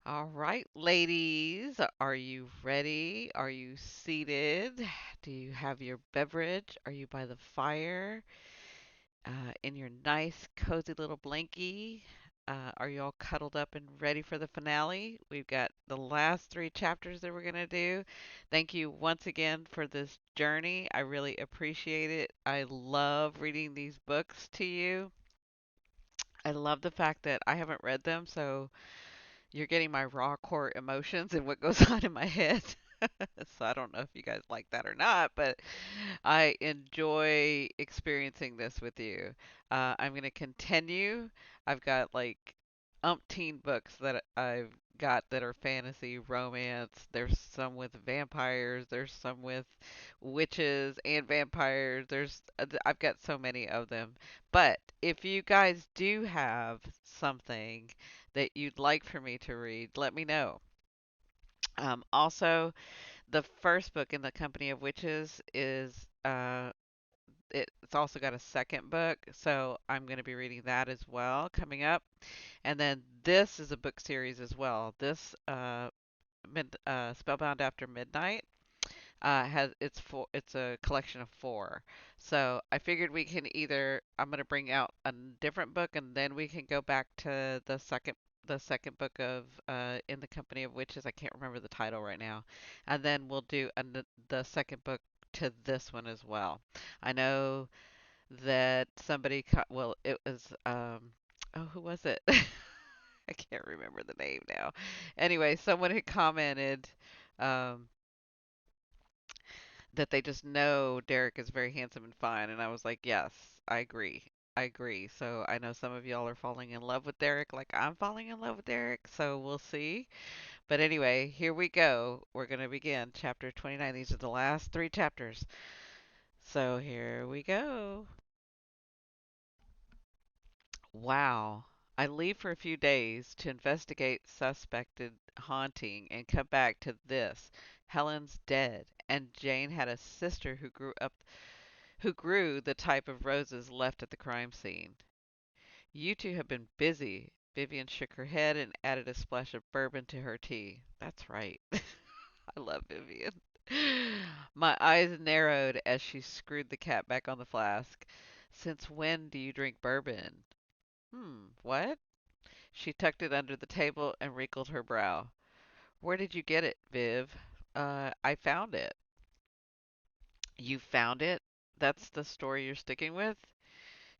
All right, ladies, are you ready? Are you seated? Do you have your beverage? Are you by the fire in your nice, cozy little blankie? Are you all cuddled up and ready for the finale? We've got the last three chapters that we're going to do. Thank you once again for this journey. I really appreciate it. I love reading these books to you. I love the fact that I haven't read them, so you're getting my raw core emotions and what goes on in my head. So I don't know if you guys like that or not, but I enjoy experiencing this with you. I'm going to continue. I've got like umpteen books that I've got that are fantasy, romance. There's some with vampires. There's some with witches and vampires. I've got so many of them. But if you guys do have something that you'd like for me to read, let me know. Also, the first book in the Company of Witches is it's also got a second book, so I'm going to be reading that as well coming up. And then this is a book series as well. This Spellbound After Midnight has it's a collection of four. So I figured we can either I'm going to bring out a different book and then we can go back to the second book of In the Company of Witches. I can't remember the title right now. And then we'll do the second book to this one as well. I know that well, it was oh, who was it? I can't remember the name now. Anyway, someone had commented um that they just know Derrick is very handsome and fine, and I was like, yes, I agree. I agree. So I know some of y'all are falling in love with Derrick like I'm falling in love with Derrick, so we'll see. But anyway, here we go. We're going to begin chapter 29. These are the last three chapters. So here we go. Wow. I leave for a few days to investigate suspected haunting and come back to this. Helen's dead, and Jane had a sister who grew the type of roses left at the crime scene. You two have been busy. Vivian shook her head and added a splash of bourbon to her tea. That's right. I love Vivian. My eyes narrowed as she screwed the cap back on the flask. Since when do you drink bourbon? What? She tucked it under the table and wrinkled her brow. Where did you get it, Viv? I found it. You found it? That's the story you're sticking with?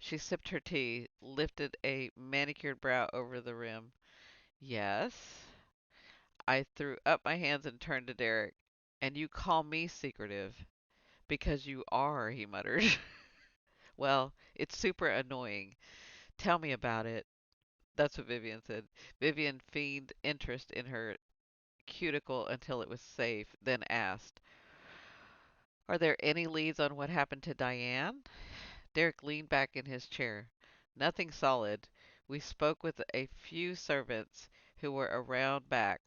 She sipped her tea, lifted a manicured brow over the rim. Yes. I threw up my hands and turned to Derrick. And you call me secretive. Because you are, he muttered. Well, it's super annoying. Tell me about it. That's what Vivian said. Vivian feigned interest in her cuticle until it was safe, then asked, are there any leads on what happened to Diane? Derek leaned back in his chair. Nothing solid. We spoke with a few servants who were around back,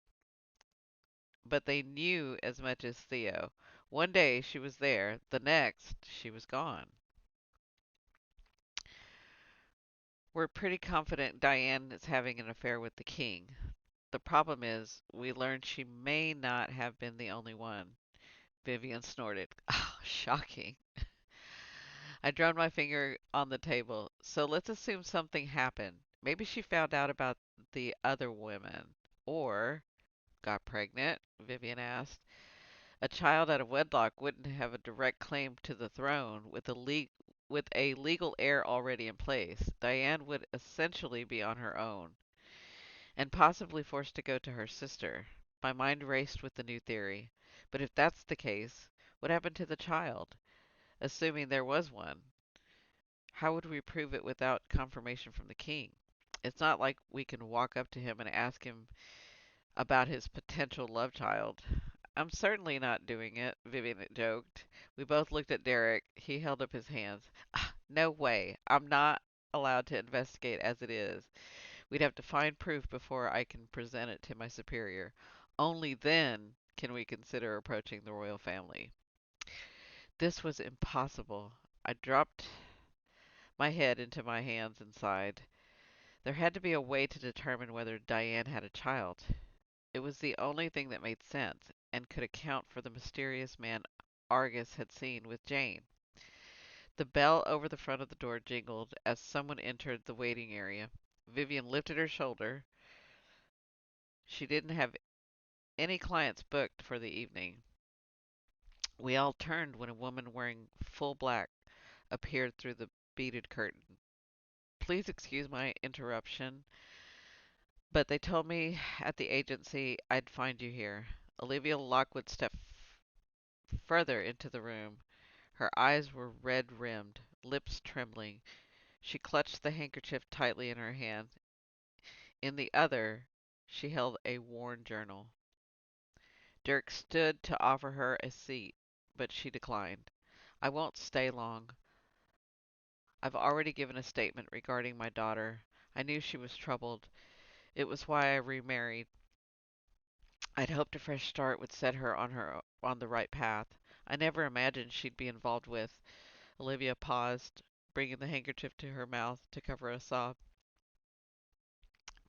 but they knew as much as Theo. One day she was there, the next she was gone. We're pretty confident Diane is having an affair with the king. The problem is, we learned she may not have been the only one. Vivian snorted. Oh, shocking. I drummed my finger on the table. So let's assume something happened. Maybe she found out about the other women. Or got pregnant, Vivian asked. A child out of wedlock wouldn't have a direct claim to the throne with a legal heir already in place. Diane would essentially be on her own, and possibly forced to go to her sister. My mind raced with the new theory. But if that's the case, what happened to the child? Assuming there was one. How would we prove it without confirmation from the king? It's not like we can walk up to him and ask him about his potential love child. I'm certainly not doing it, Vivian joked. We both looked at Derrick. He held up his hands. "Ah, no way. I'm not allowed to investigate as it is. We'd have to find proof before I can present it to my superior. Only then can we consider approaching the royal family." This was impossible. I dropped my head into my hands and sighed. There had to be a way to determine whether Diane had a child. It was the only thing that made sense and could account for the mysterious man Argus had seen with Jane. The bell over the front of the door jingled as someone entered the waiting area. Vivian lifted her shoulder. She didn't have any clients booked for the evening. We all turned when a woman wearing full black appeared through the beaded curtain. Please excuse my interruption, but they told me at the agency I'd find you here. Olivia Lockwood stepped further into the room. Her eyes were red rimmed, lips trembling. She clutched the handkerchief tightly in her hand. In the other, she held a worn journal. Derrick stood to offer her a seat, but she declined. I won't stay long. I've already given a statement regarding my daughter. I knew she was troubled. It was why I remarried. I'd hoped a fresh start would set her on the right path. I never imagined she'd be involved with. Olivia paused, bringing the handkerchief to her mouth to cover a sob.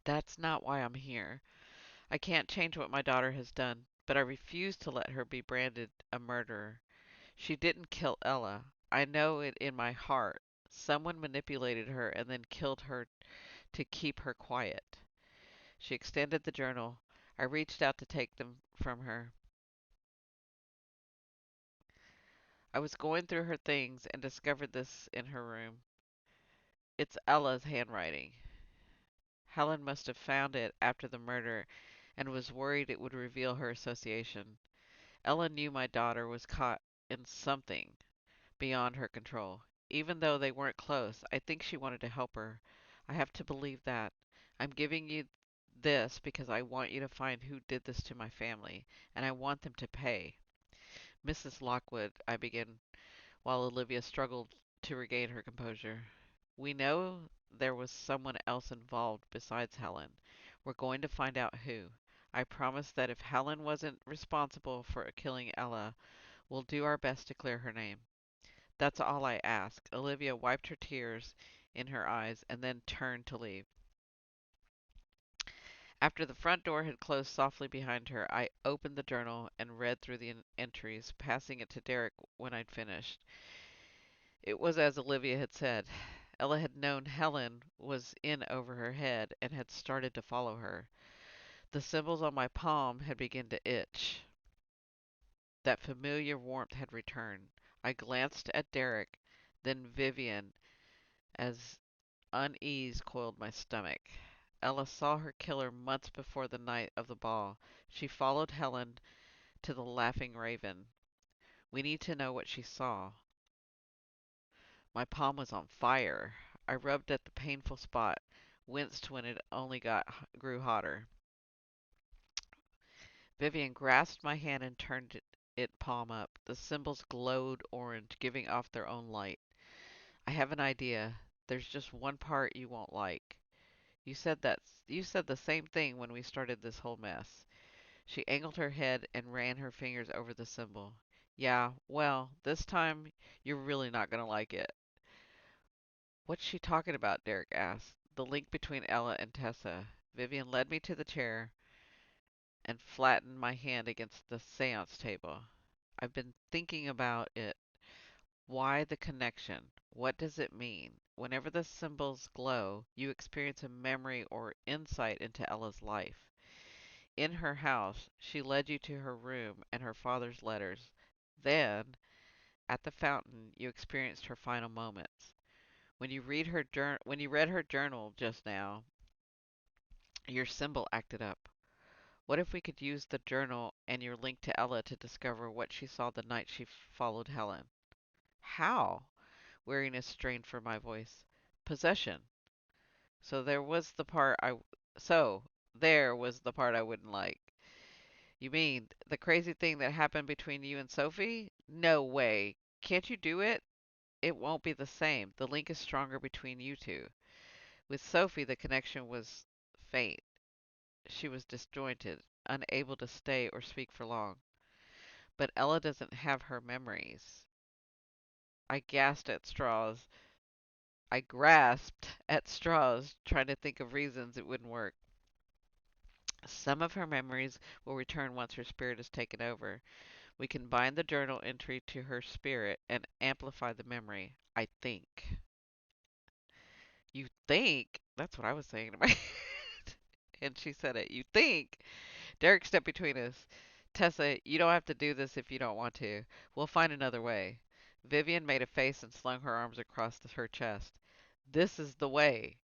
That's not why I'm here. I can't change what my daughter has done, but I refuse to let her be branded a murderer. She didn't kill Ella. I know it in my heart. Someone manipulated her and then killed her to keep her quiet. She extended the journal. I reached out to take them from her. I was going through her things and discovered this in her room. It's Ella's handwriting. Helen must have found it after the murder and was worried it would reveal her association. Ella knew my daughter was caught in something beyond her control. Even though they weren't close, I think she wanted to help her. I have to believe that. I'm giving you this because I want you to find who did this to my family, and I want them to pay. Mrs. Lockwood, I began, while Olivia struggled to regain her composure. We know there was someone else involved besides Helen. We're going to find out who. I promise that if Helen wasn't responsible for killing Ella, we'll do our best to clear her name. That's all I ask. Olivia wiped her tears in her eyes and then turned to leave. After the front door had closed softly behind her, I opened the journal and read through the entries, passing it to Derrick when I'd finished. It was as Olivia had said. Ella had known Helen was in over her head and had started to follow her. The symbols on my palm had begun to itch. That familiar warmth had returned. I glanced at Derrick, then Vivian, as unease coiled my stomach. Ella saw her killer months before the night of the ball. She followed Helen to the Laughing Raven. We need to know what she saw. My palm was on fire. I rubbed at the painful spot, winced when it only grew hotter. Vivian grasped my hand and turned it palm up. The symbols glowed orange, giving off their own light. I have an idea. There's just one part you won't like. You said the same thing when we started this whole mess. She angled her head and ran her fingers over the symbol. Yeah, well, this time you're really not gonna like it. What's she talking about? Derrick asked. The link between Ella and Tessa. Vivian led me to the chair and flattened my hand against the seance table. I've been thinking about it. Why the connection? What does it mean? Whenever the symbols glow, you experience a memory or insight into Ella's life. In her house, she led you to her room and her father's letters. Then, at the fountain, you experienced her final moments. When you read her journal just now, your symbol acted up. What if we could use the journal and your link to Ella to discover what she saw the night she followed Helen? How? Weariness strained for my voice. Possession. So there was the part I so there was the part I wouldn't like. You mean the crazy thing that happened between you and Sophie? No way. Can't you do it? It won't be the same. The link is stronger between you two. With Sophie, the connection was faint. She was disjointed, unable to stay or speak for long. But Ella doesn't have her memories. I gasped at straws. I grasped at straws, trying to think of reasons it wouldn't work. Some of her memories will return once her spirit is taken over. We can bind the journal entry to her spirit and amplify the memory. I think. You think? That's what I was saying to my head. And she said it. You think? Derrick stepped between us. Tessa, you don't have to do this if you don't want to. We'll find another way. Vivian made a face and slung her arms across her chest. This is the way.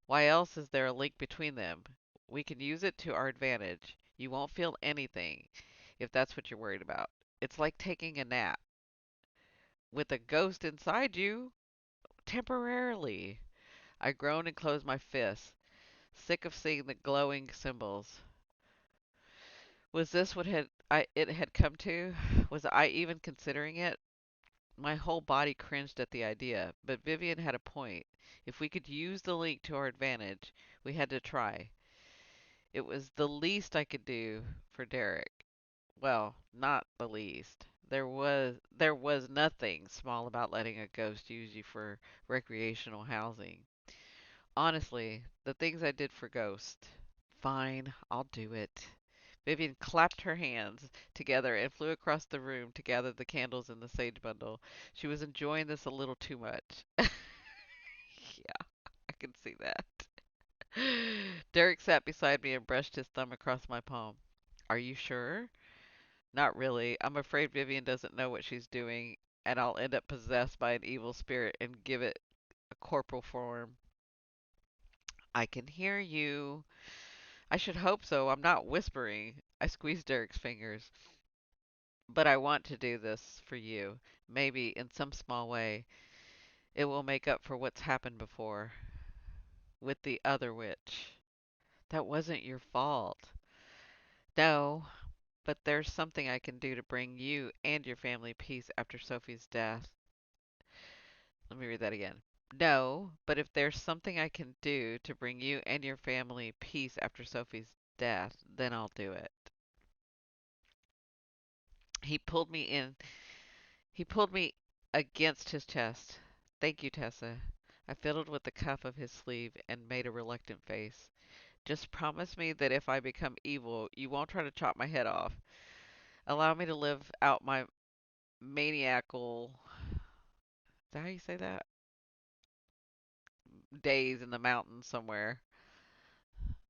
Why else is there a link between them? We can use it to our advantage. You won't feel anything, if that's what you're worried about. It's like taking a nap with a ghost inside you, temporarily. I groaned and closed my fists, sick of seeing the glowing symbols. Was this what it had come to? Was I even considering it? My whole body cringed at the idea, but Vivian had a point. If we could use the link to our advantage, we had to try. It was the least I could do for Derrick. Well, not the least. There was nothing small about letting a ghost use you for recreational housing. Honestly, the things I did for Ghost. Fine, I'll do it. Vivian clapped her hands together and flew across the room to gather the candles in the sage bundle. She was enjoying this a little too much. Yeah, I can see that. Derrick sat beside me and brushed his thumb across my palm. Are you sure? Not really. I'm afraid Vivian doesn't know what she's doing, and I'll end up possessed by an evil spirit and give it a corporal form. I can hear you. I should hope so. I'm not whispering. I squeezed Derrick's fingers. But I want to do this for you. Maybe in some small way it will make up for what's happened before with the other witch. That wasn't your fault. No, but there's something I can do to bring you and your family peace after Sophie's death. Let me read that again. No, but if there's something I can do to bring you and your family peace after Sophie's death, then I'll do it. He pulled me in. He pulled me against his chest. Thank you, Tessa. I fiddled with the cuff of his sleeve and made a reluctant face. Just promise me that if I become evil, you won't try to chop my head off. Allow me to live out my maniacal, is that how you say that? Days in the mountains somewhere.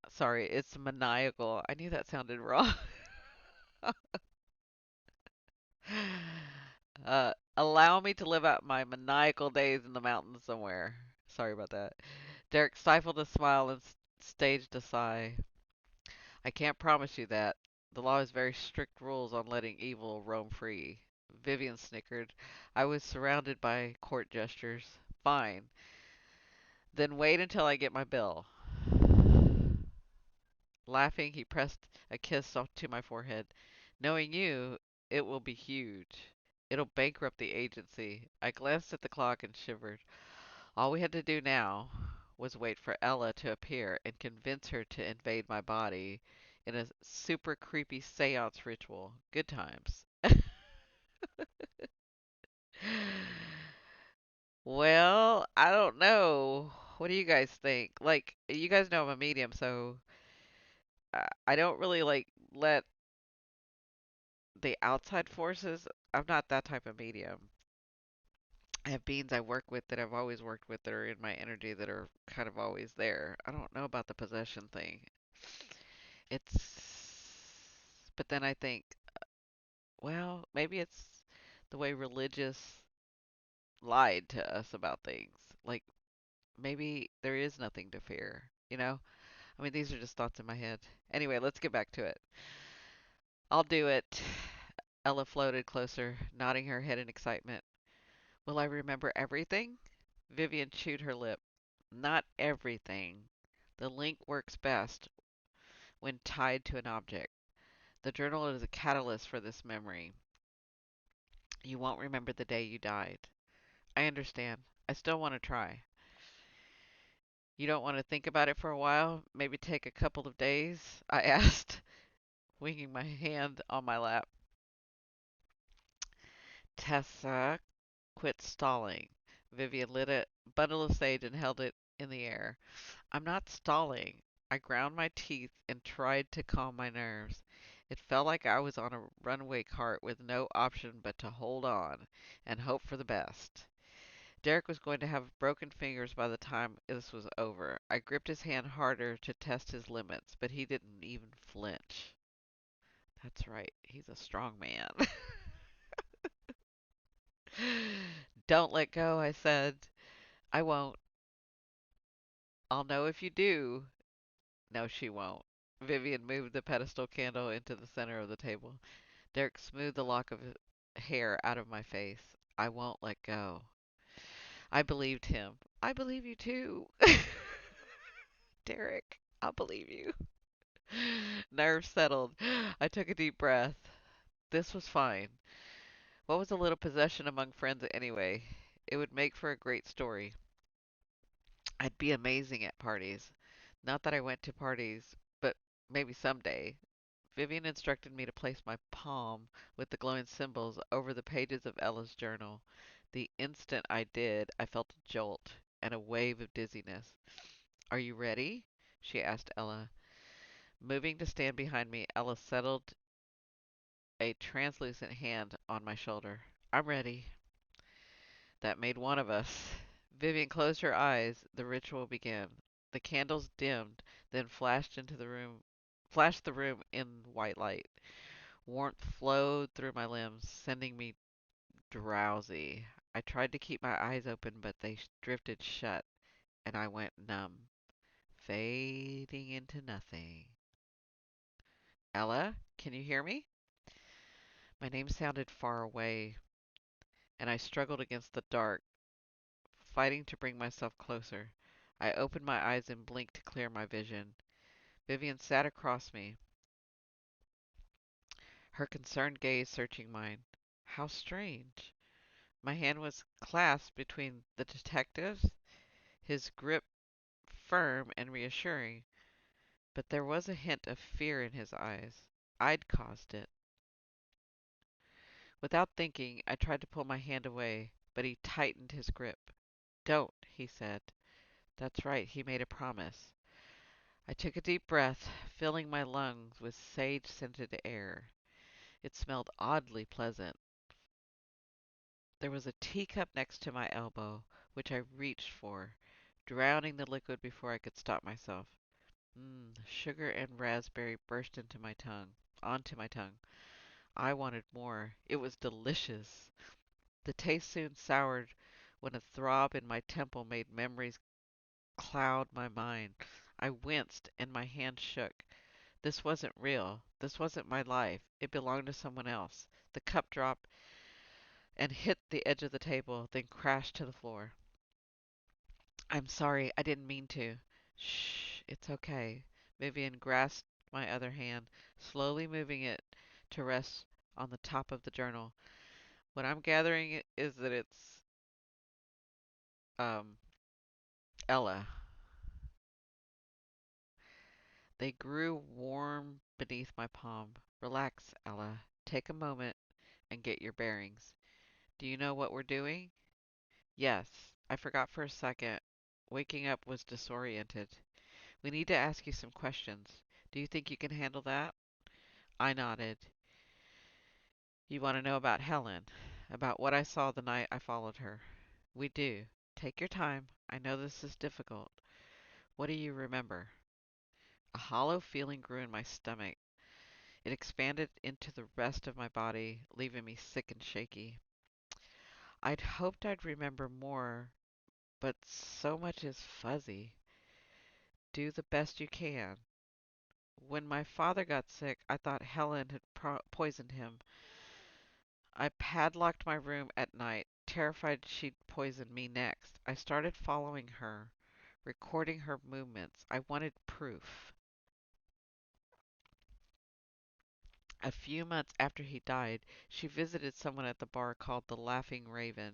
Sorry, it's maniacal. I knew that sounded wrong. Allow me to live out my maniacal days in the mountains somewhere. Sorry about that. Derrick stifled a smile and staged a sigh. I can't promise you that. The law has very strict rules on letting evil roam free. Vivian snickered. I was surrounded by court gestures. Fine. Then wait until I get my bill. Laughing, he pressed a kiss off to my forehead. Knowing you, it will be huge. It'll bankrupt the agency. I glanced at the clock and shivered. All we had to do now was wait for Ella to appear and convince her to invade my body in a super creepy seance ritual. Good times. Well, I don't know. What do you guys think? Like, you guys know I'm a medium, so I don't really like let the outside forces. I'm not that type of medium. I have beings I work with that I've always worked with that are in my energy that are kind of always there. I don't know about the possession thing. But then I think, well, maybe it's the way religious lied to us about things. Like, maybe there is nothing to fear, you know? I mean, these are just thoughts in my head. Anyway, let's get back to it. I'll do it. Ella floated closer, nodding her head in excitement. Will I remember everything? Vivian chewed her lip. Not everything. The link works best when tied to an object. The journal is a catalyst for this memory. You won't remember the day you died. I understand. I still want to try. You don't want to think about it for a while? Maybe take a couple of days? I asked, winging my hand on my lap. Tessa, quit stalling. Vivian lit a bundle of sage and held it in the air. I'm not stalling. I ground my teeth and tried to calm my nerves. It felt like I was on a runaway cart with no option but to hold on and hope for the best. Derrick was going to have broken fingers by the time this was over. I gripped his hand harder to test his limits, but he didn't even flinch. That's right, he's a strong man. Don't let go, I said. I won't. I'll know if you do. No, she won't. Vivian moved the pedestal candle into the center of the table. Derrick smoothed the lock of hair out of my face. I won't let go. I believed him. I believe you too. Derrick, I believe you. Nerves settled. I took a deep breath. This was fine. What was a little possession among friends anyway? It would make for a great story. I'd be amazing at parties. Not that I went to parties, but maybe someday. Vivian instructed me to place my palm with the glowing symbols over the pages of Ella's journal. The instant I did, I felt a jolt and a wave of dizziness. Are you ready? She asked Ella. Moving to stand behind me, Ella settled a translucent hand on my shoulder. I'm ready. That made one of us. Vivian closed her eyes. The ritual began. The candles dimmed, then flashed the room in white light. Warmth flowed through my limbs, sending me drowsy. I tried to keep my eyes open, but they drifted shut, and I went numb, fading into nothing. Ella, can you hear me? My name sounded far away, and I struggled against the dark, fighting to bring myself closer. I opened my eyes and blinked to clear my vision. Vivian sat across me, her concerned gaze searching mine. How strange. My hand was clasped between the detective's, his grip firm and reassuring, but there was a hint of fear in his eyes. I'd caused it. Without thinking, I tried to pull my hand away, but he tightened his grip. Don't, he said. That's right, he made a promise. I took a deep breath, filling my lungs with sage-scented air. It smelled oddly pleasant. There was a teacup next to my elbow, which I reached for, drowning the liquid before I could stop myself. Sugar and raspberry burst onto my tongue. I wanted more. It was delicious. The taste soon soured when a throb in my temple made memories cloud my mind. I winced and my hand shook. This wasn't real. This wasn't my life. It belonged to someone else. The cup dropped and hit the edge of the table, then crashed to the floor. I'm sorry. I didn't mean to. Shh. It's okay. Vivian grasped my other hand, slowly moving it to rest on the top of the journal. What I'm gathering is that it's um Ella. They grew warm beneath my palm. Relax, Ella. Take a moment and get your bearings. Do you know what we're doing? Yes. I forgot for a second. Waking up was disoriented. We need to ask you some questions. Do you think you can handle that? I nodded. You want to know about Helen? About what I saw the night I followed her? We do. Take your time. I know this is difficult. What do you remember? A hollow feeling grew in my stomach. It expanded into the rest of my body, leaving me sick and shaky. I'd hoped I'd remember more, but so much is fuzzy. Do the best you can. When my father got sick, I thought Helen had poisoned him. I padlocked my room at night, terrified she'd poison me next. I started following her, recording her movements. I wanted proof. A few months after he died, she visited someone at the bar called the Laughing Raven.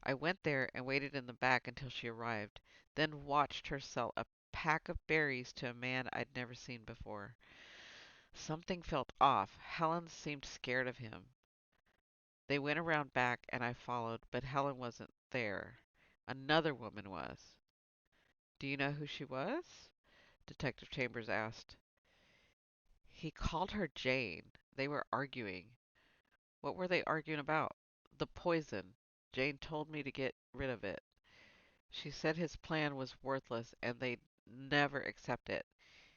I went there and waited in the back until she arrived, then watched her sell a pack of berries to a man I'd never seen before. Something felt off. Helen seemed scared of him. They went around back and I followed, but Helen wasn't there. Another woman was. Do you know who she was? Detective Chambers asked. He called her Jane. They were arguing. What were they arguing about? The poison. Jane told me to get rid of it. She said his plan was worthless and they'd never accept it.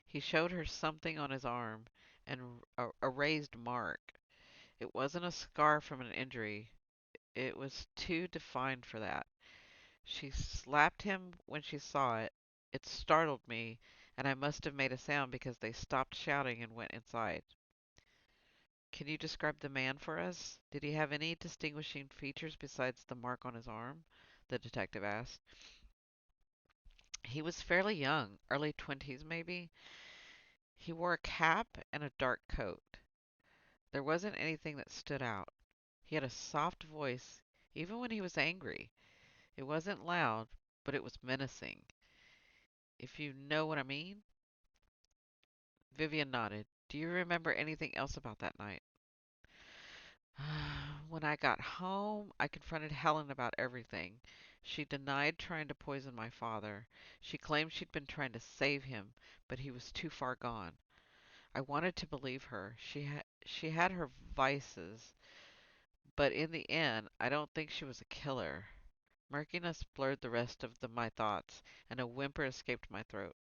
He showed her something on his arm, a raised mark. It wasn't a scar from an injury. It was too defined for that. She slapped him when she saw it. It startled me, and I must have made a sound because they stopped shouting and went inside. Can you describe the man for us? Did he have any distinguishing features besides the mark on his arm? The detective asked. He was fairly young, early 20s maybe. He wore a cap and a dark coat. There wasn't anything that stood out. He had a soft voice, even when he was angry. It wasn't loud, but it was menacing. If you know what I mean? Vivian nodded. Do you remember anything else about that night? When I got home, I confronted Helen about everything. She denied trying to poison my father. She claimed she'd been trying to save him, but he was too far gone. I wanted to believe her. She had her vices, but in the end, I don't think she was a killer. Murkiness blurred the rest of my thoughts, and a whimper escaped my throat.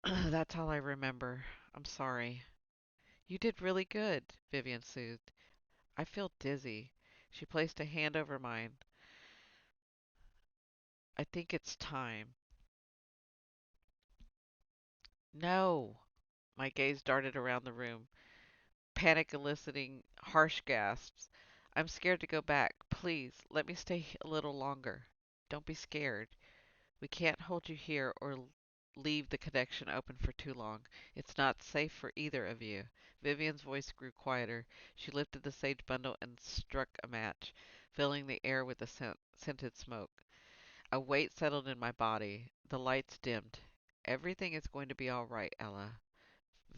That's all I remember. I'm sorry. You did really good, Vivian soothed. I feel dizzy. She placed a hand over mine. I think it's time. No! My gaze darted around the room, panic eliciting harsh gasps. I'm scared to go back. Please, let me stay a little longer. Don't be scared. We can't hold you here or leave the connection open for too long. It's not safe for either of you. Vivian's voice grew quieter. She lifted the sage bundle and struck a match, filling the air with the scented smoke. A weight settled in my body. The lights dimmed. Everything is going to be all right, Ella,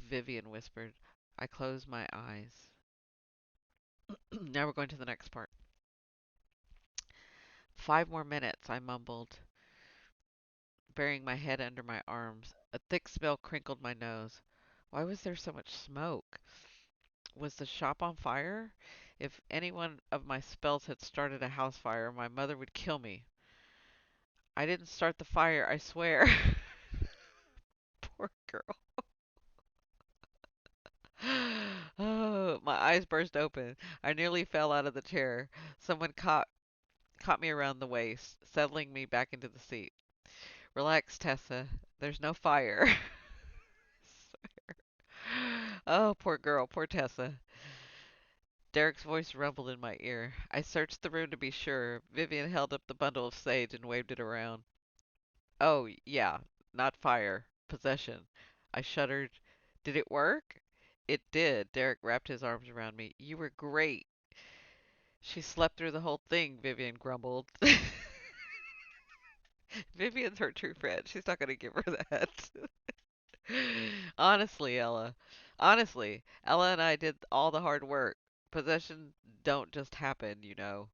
Vivian whispered. I closed my eyes. Now we're going to the next part. 5 more minutes, I mumbled, burying my head under my arms. A thick smell crinkled my nose. Why was there so much smoke? Was the shop on fire? If any one of my spells had started a house fire, my mother would kill me. I didn't start the fire, I swear. Poor girl. Oh, my eyes burst open. I nearly fell out of the chair. Someone caught me around the waist, settling me back into the seat. Relax, Tessa. There's no fire. Oh, poor girl, poor Tessa. Derrick's voice rumbled in my ear. I searched the room to be sure. Vivian held up the bundle of sage and waved it around. Oh, yeah, not fire. Possession. I shuddered. Did it work? It did. Derrick wrapped his arms around me. You were great. She slept through the whole thing, Vivian grumbled. Vivian's her true friend. She's not going to give her that. Honestly, Ella. Honestly, Ella and I did all the hard work. Possession don't just happen, you know.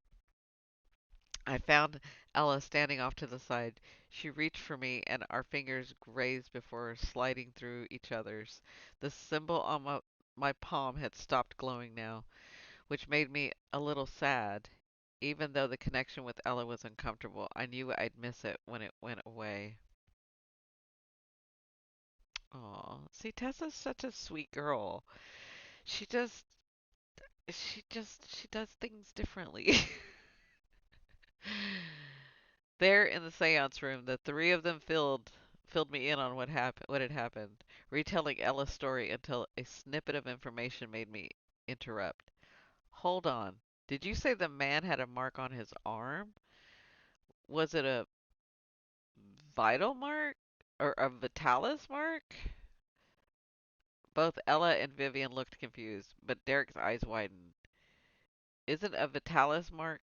I found Ella standing off to the side. She reached for me, and our fingers grazed before sliding through each other's. The symbol on my palm had stopped glowing now, which made me a little sad. Even though the connection with Ella was uncomfortable, I knew I'd miss it when it went away. Aw, see, Tessa's such a sweet girl. She just, she does things differently. There in the seance room, the three of them filled me in on what had happened, retelling Ella's story until a snippet of information made me interrupt. Hold on. Did you say the man had a mark on his arm? Was it a vital mark or a vitalis mark? Both Ella and Vivian looked confused, but Derrick's eyes widened. Isn't a vitalis mark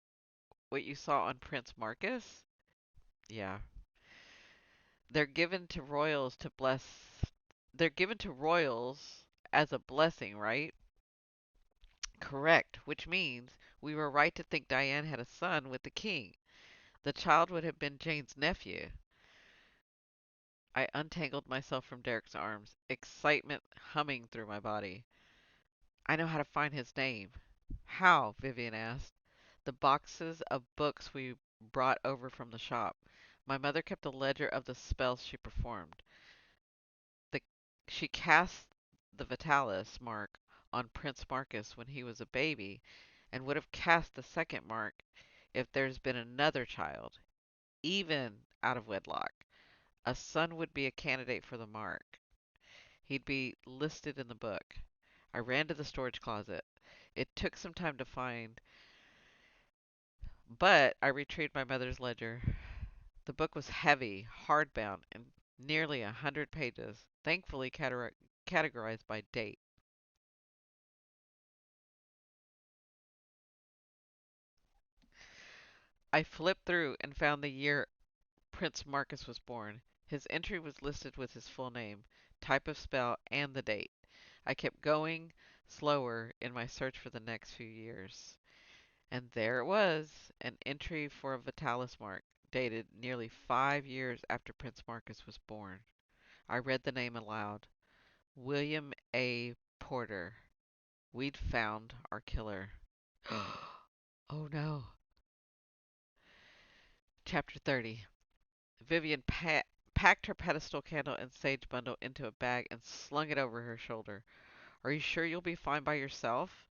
what you saw on Prince Marcus? Yeah. They're given to royals to bless. They're given to royals as a blessing, right? Correct, which means we were right to think Diane had a son with the king. The child would have been Jane's nephew. I untangled myself from Derrick's arms, excitement humming through my body. I know how to find his name. How? Vivian asked. The boxes of books we brought over from the shop. My mother kept a ledger of the spells she performed. The, she cast the Vitalis mark on Prince Marcus when he was a baby, and would have cast the second mark if there's been another child, even out of wedlock. A son would be a candidate for the mark. He'd be listed in the book. I ran to the storage closet. It took some time to find, but I retrieved my mother's ledger. The book was heavy, hardbound, and nearly 100 pages, thankfully categorized by date. I flipped through and found the year Prince Marcus was born. His entry was listed with his full name, type of spell, and the date. I kept going slower in my search for the next few years. And there it was, an entry for a Vitalis mark, dated nearly 5 years after Prince Marcus was born. I read the name aloud. William A. Porter. We'd found our killer. Oh no. Chapter 30. Vivian packed her pedestal candle and sage bundle into a bag and slung it over her shoulder. Are you sure you'll be fine by yourself?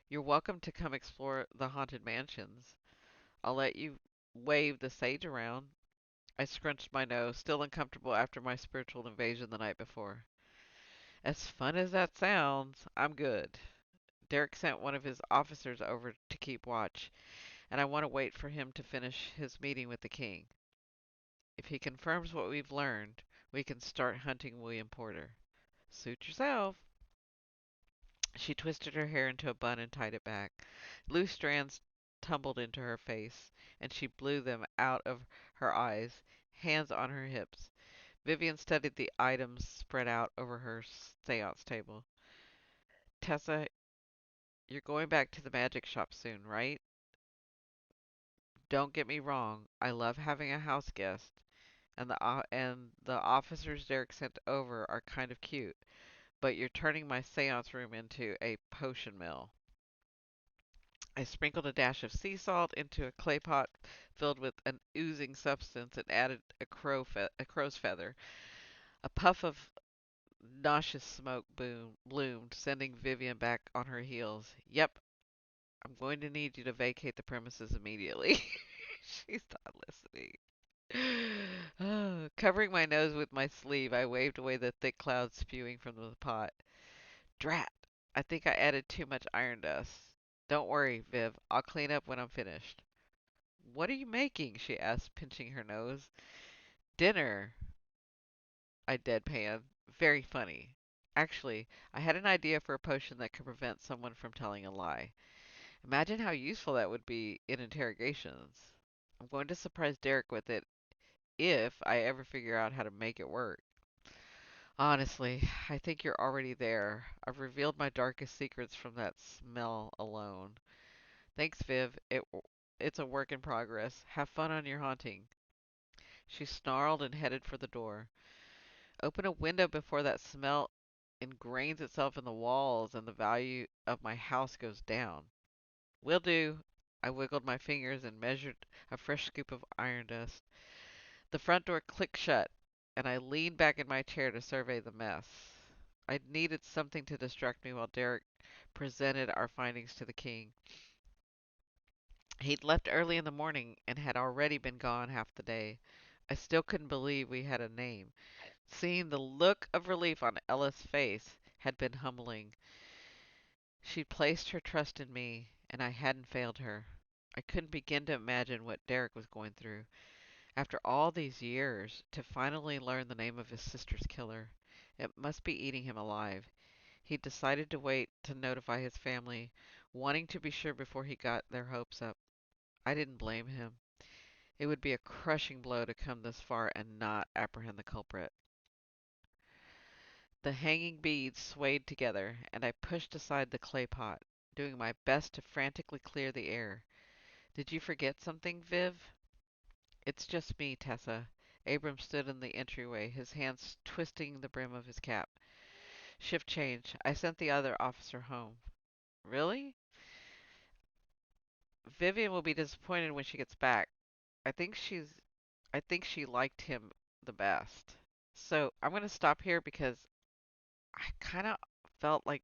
You're welcome to come explore the haunted mansions. I'll let you wave the sage around. I scrunched my nose, still uncomfortable after my spiritual invasion the night before. As fun as that sounds, I'm good. Derrick sent one of his officers over to keep watch, and I want to wait for him to finish his meeting with the king. If he confirms what we've learned, we can start hunting William Porter. Suit yourself. She twisted her hair into a bun and tied it back. Loose strands tumbled into her face, and she blew them out of her eyes, hands on her hips. Vivian studied the items spread out over her seance table. Tessa, you're going back to the magic shop soon, right? Don't get me wrong, I love having a house guest, and the officers Derrick sent over are kind of cute, but you're turning my seance room into a potion mill. I sprinkled a dash of sea salt into a clay pot filled with an oozing substance and added a crow's feather. A puff of nauseous smoke bloomed, sending Vivian back on her heels. Yep, I'm going to need you to vacate the premises immediately. She's not listening. Covering my nose with my sleeve, I waved away the thick clouds spewing from the pot. Drat! I think I added too much iron dust. Don't worry, Viv. I'll clean up when I'm finished. What are you making? She asked, pinching her nose. Dinner, I deadpanned. Very funny. Actually, I had an idea for a potion that could prevent someone from telling a lie. Imagine how useful that would be in interrogations. I'm going to surprise Derrick with it if I ever figure out how to make it work. Honestly, I think you're already there. I've revealed my darkest secrets from that smell alone. Thanks, Viv. It's a work in progress. Have fun on your haunting. She snarled and headed for the door. Open a window before that smell ingrains itself in the walls and the value of my house goes down. Will do. I wiggled my fingers and measured a fresh scoop of iron dust. The front door clicked shut, and I leaned back in my chair to survey the mess. I needed something to distract me while Derrick presented our findings to the king. He'd left early in the morning and had already been gone half the day. I still couldn't believe we had a name. Seeing the look of relief on Ella's face had been humbling. She'd placed her trust in me, and I hadn't failed her. I couldn't begin to imagine what Derrick was going through. After all these years, to finally learn the name of his sister's killer, it must be eating him alive. He decided to wait to notify his family, wanting to be sure before he got their hopes up. I didn't blame him. It would be a crushing blow to come this far and not apprehend the culprit. The hanging beads swayed together, and I pushed aside the clay pot, doing my best to frantically clear the air. Did you forget something, Viv? It's just me, Tessa. Abram stood in the entryway, his hands twisting the brim of his cap. Shift change. I sent the other officer home. Really? Vivian will be disappointed when she gets back. I think she's I think she liked him the best. So I'm gonna stop here because I kinda felt like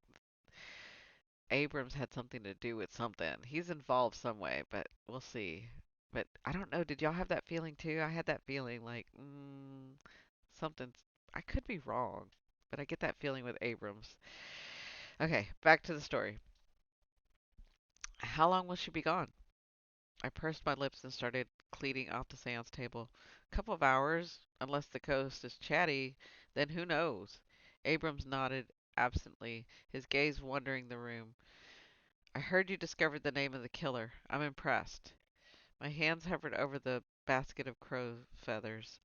Abrams had something to do with something. He's involved some way, but we'll see. But I don't know. Did y'all have that feeling too? I had that feeling like, something's. I could be wrong, but I get that feeling with Abrams. Okay, back to the story. How long will she be gone? I pursed my lips and started cleaning off the seance table. A couple of hours, unless the ghost is chatty, then who knows? Abrams nodded absently, his gaze wandering the room. I heard you discovered the name of the killer. I'm impressed. My hands hovered over the basket of crow feathers.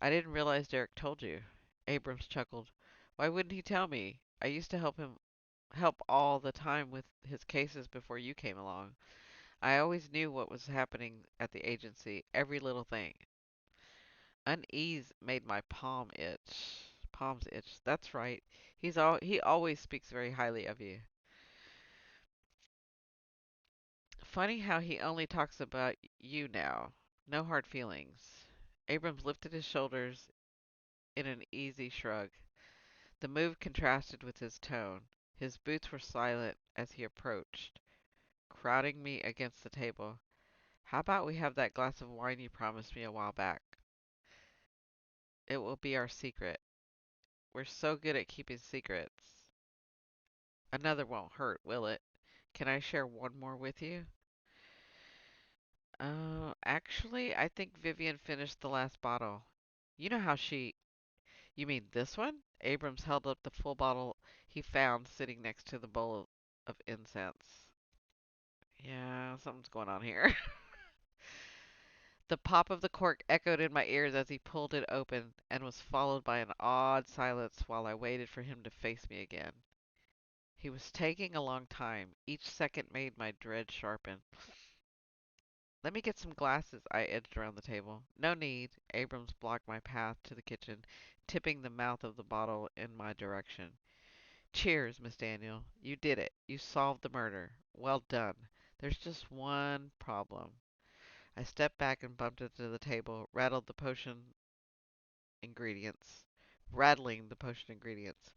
I didn't realize Derrick told you. Abrams chuckled. Why wouldn't he tell me? I used to help all the time with his cases before you came along. I always knew what was happening at the agency, every little thing. Unease made my Palms itch. That's right. He always speaks very highly of you. Funny how he only talks about you now. No hard feelings. Abrams lifted his shoulders in an easy shrug. The move contrasted with his tone. His boots were silent as he approached, crowding me against the table. How about we have that glass of wine you promised me a while back? It will be our secret. We're so good at keeping secrets. Another won't hurt, will it? Can I share one more with you? Actually, I think Vivian finished the last bottle. You know how she. You mean this one? Abrams held up the full bottle he found sitting next to the bowl of incense. Yeah, something's going on here. The pop of the cork echoed in my ears as he pulled it open and was followed by an awed silence while I waited for him to face me again. He was taking a long time. Each second made my dread sharpen. Let me get some glasses, I edged around the table. No need. Abrams blocked my path to the kitchen, tipping the mouth of the bottle in my direction. Cheers, Miss Daniel. You did it. You solved the murder. Well done. There's just one problem. I stepped back and bumped into the table, ingredients, rattling the potion ingredients.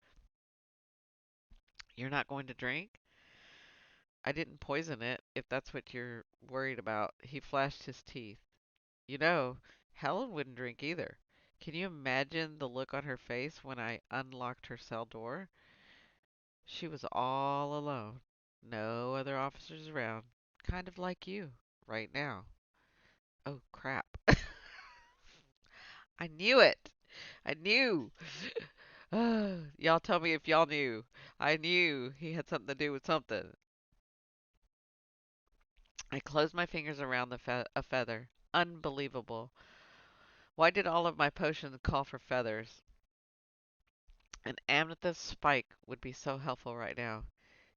You're not going to drink? I didn't poison it, if that's what you're worried about. He flashed his teeth. You know, Helen wouldn't drink either. Can you imagine the look on her face when I unlocked her cell door? She was all alone. No other officers around. Kind of like you, right now. Oh, crap. I knew it. I knew. Y'all tell me if y'all knew. I knew he had something to do with something. I closed my fingers around a feather. Unbelievable. Why did all of my potions call for feathers? An amethyst spike would be so helpful right now.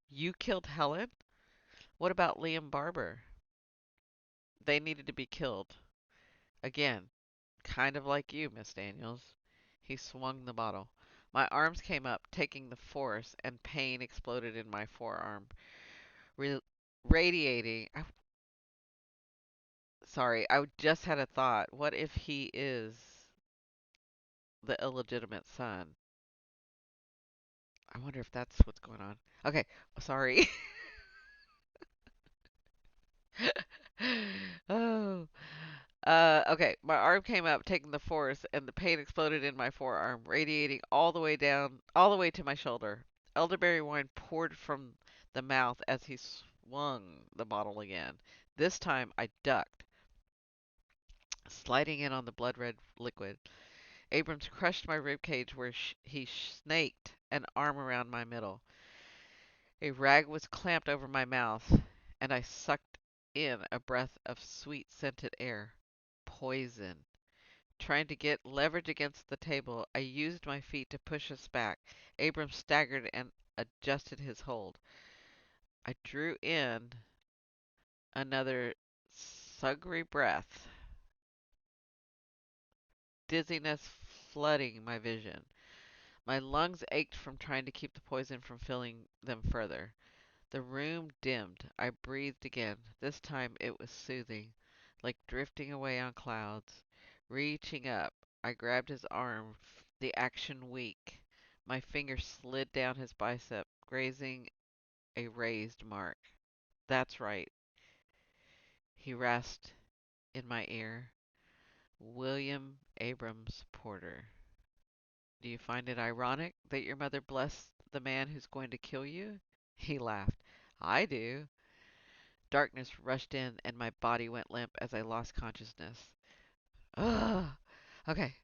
You killed Helen? What about Liam Barber? They needed to be killed. Again, kind of like you, Miss Daniels. He swung the bottle. My arms came up, taking the force, and pain exploded in my forearm, re- radiating. I just had a thought. What if he is the illegitimate son? I wonder if that's what's going on. Okay, sorry. Oh. Okay, my arm came up, taking the force, and the pain exploded in my forearm, radiating all the way down, all the way to my shoulder. Elderberry wine poured from the mouth as he swung the bottle again. This time I ducked, sliding in on the blood red liquid. Abrams crushed my rib cage where he snaked an arm around my middle. A rag was clamped over my mouth, and I sucked in a breath of sweet scented air. Poison. Trying to get leverage against the table, I used my feet to push us back. Abrams staggered and adjusted his hold. I drew in another sugary breath. dizziness flooding my vision. My lungs ached from trying to keep the poison from filling them further. The room dimmed. I breathed again. This time it was soothing, like drifting away on clouds. Reaching up, I grabbed his arm, the action weak. My finger slid down his bicep, grazing a raised mark. That's right, he rasped in my ear. William Abrams Porter. Do you find it ironic that your mother blessed the man who's going to kill you? He laughed. I do. Darkness rushed in and my body went limp as I lost consciousness. Ugh. Okay,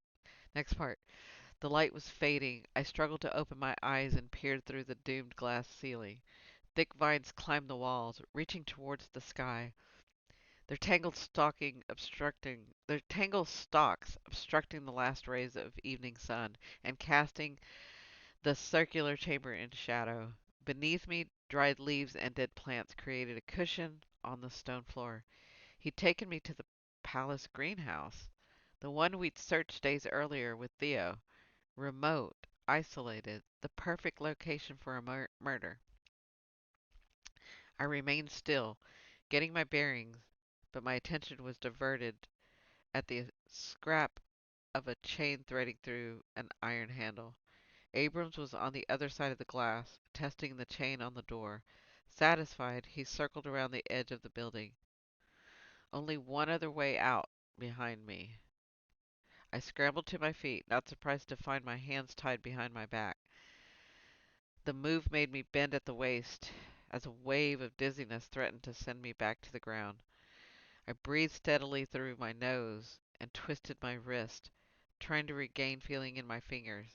next part. The light was fading. I struggled to open my eyes and peered through the doomed glass ceiling. Thick vines climbed the walls, reaching towards the sky. Their tangled stalks obstructing the last rays of evening sun and casting the circular chamber into shadow. Beneath me, dried leaves and dead plants created a cushion on the stone floor. He'd taken me to the palace greenhouse, the one we'd searched days earlier with Theo. Remote, isolated, the perfect location for a murder. I remained still, getting my bearings, but my attention was diverted at the scrap of a chain threading through an iron handle. Abrams was on the other side of the glass, testing the chain on the door. Satisfied, he circled around the edge of the building. Only one other way out behind me. I scrambled to my feet, not surprised to find my hands tied behind my back. The move made me bend at the waist as a wave of dizziness threatened to send me back to the ground. I breathed steadily through my nose and twisted my wrist, trying to regain feeling in my fingers.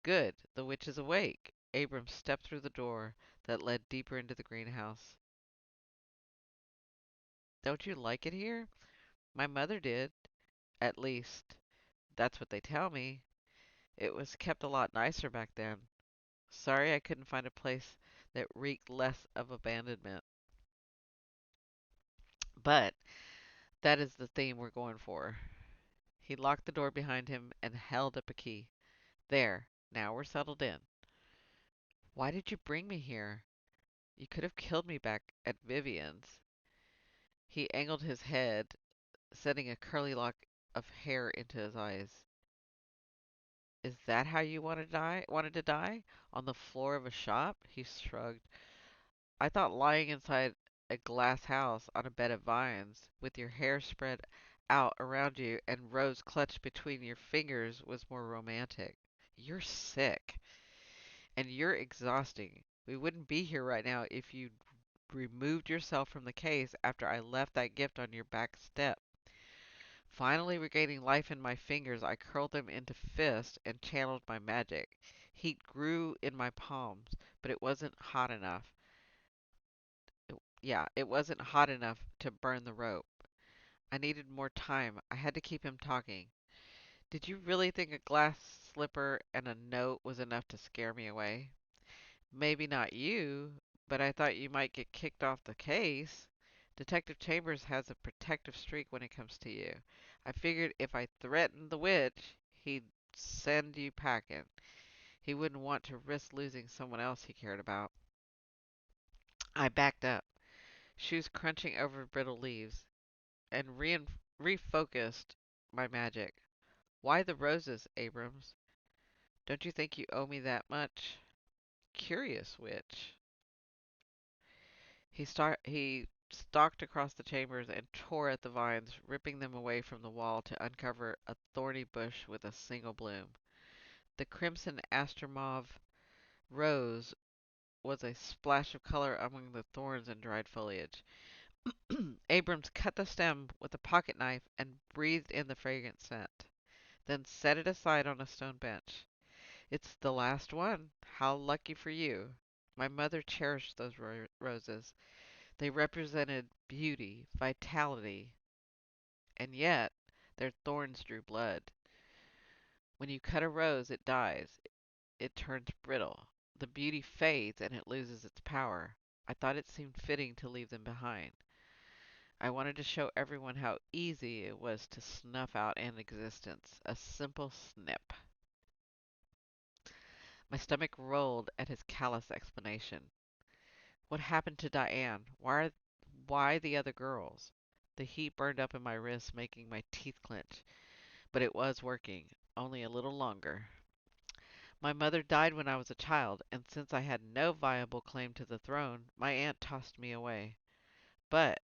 Good, the witch is awake. Abrams stepped through the door that led deeper into the greenhouse. Don't you like it here? My mother did. At least, that's what they tell me. It was kept a lot nicer back then. Sorry I couldn't find a place that reeked less of abandonment. But that is the theme we're going for. He locked the door behind him and held up a key. There, now we're settled in. Why did you bring me here? You could have killed me back at Vivian's. He angled his head, setting a curly lock of hair into his eyes. Is that how you wanted to die? On the floor of a shop? He shrugged. I thought lying inside a glass house on a bed of vines, with your hair spread out around you and rose clutched between your fingers was more romantic. You're sick. And you're exhausting. We wouldn't be here right now if you'd removed yourself from the case after I left that gift on your back step. Finally regaining life in my fingers, I curled them into fists and channeled my magic. Heat grew in my palms, but it wasn't hot enough. It wasn't hot enough to burn the rope. I needed more time. I had to keep him talking. Did you really think a glass slipper and a note was enough to scare me away? Maybe not you, but I thought you might get kicked off the case. Detective Chambers has a protective streak when it comes to you. I figured if I threatened the witch, he'd send you packing. He wouldn't want to risk losing someone else he cared about. I backed up, shoes crunching over brittle leaves, and refocused my magic. Why the roses, Abrams? Don't you think you owe me that much? Curious witch. He stalked across the chambers and tore at the vines, ripping them away from the wall to uncover a thorny bush with a single bloom. The crimson astromauve rose was a splash of color among the thorns and dried foliage. Abrams cut the stem with a pocket knife and breathed in the fragrant scent, then set it aside on a stone bench. It's the last one. How lucky for you. My mother cherished those roses. They represented beauty, vitality, and yet their thorns drew blood. When you cut a rose, it dies. It turns brittle. The beauty fades and it loses its power. I thought it seemed fitting to leave them behind. I wanted to show everyone how easy it was to snuff out an existence. A simple snip. My stomach rolled at his callous explanation. What happened to Diane? Why the other girls? The heat burned up in my wrists, making my teeth clench. But it was working, only a little longer. My mother died when I was a child, and since I had no viable claim to the throne, my aunt tossed me away. But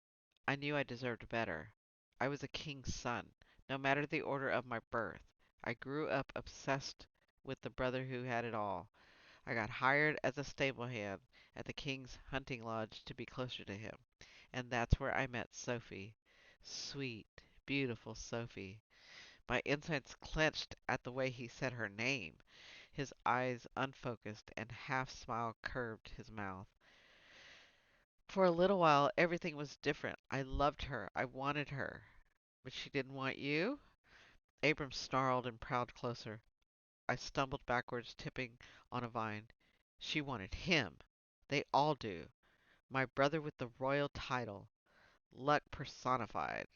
I knew I deserved better. I was a king's son, no matter the order of my birth. I grew up obsessed with the brother who had it all. I got hired as a stable hand at the king's hunting lodge to be closer to him. And that's where I met Sophie. Sweet, beautiful Sophie. My insides clenched at the way he said her name. His eyes unfocused and half smile curved his mouth. For a little while, everything was different. I loved her. I wanted her. But she didn't want you? Abram snarled and prowled closer. I stumbled backwards, tipping on a vine. She wanted him. They all do. My brother with the royal title. Luck personified.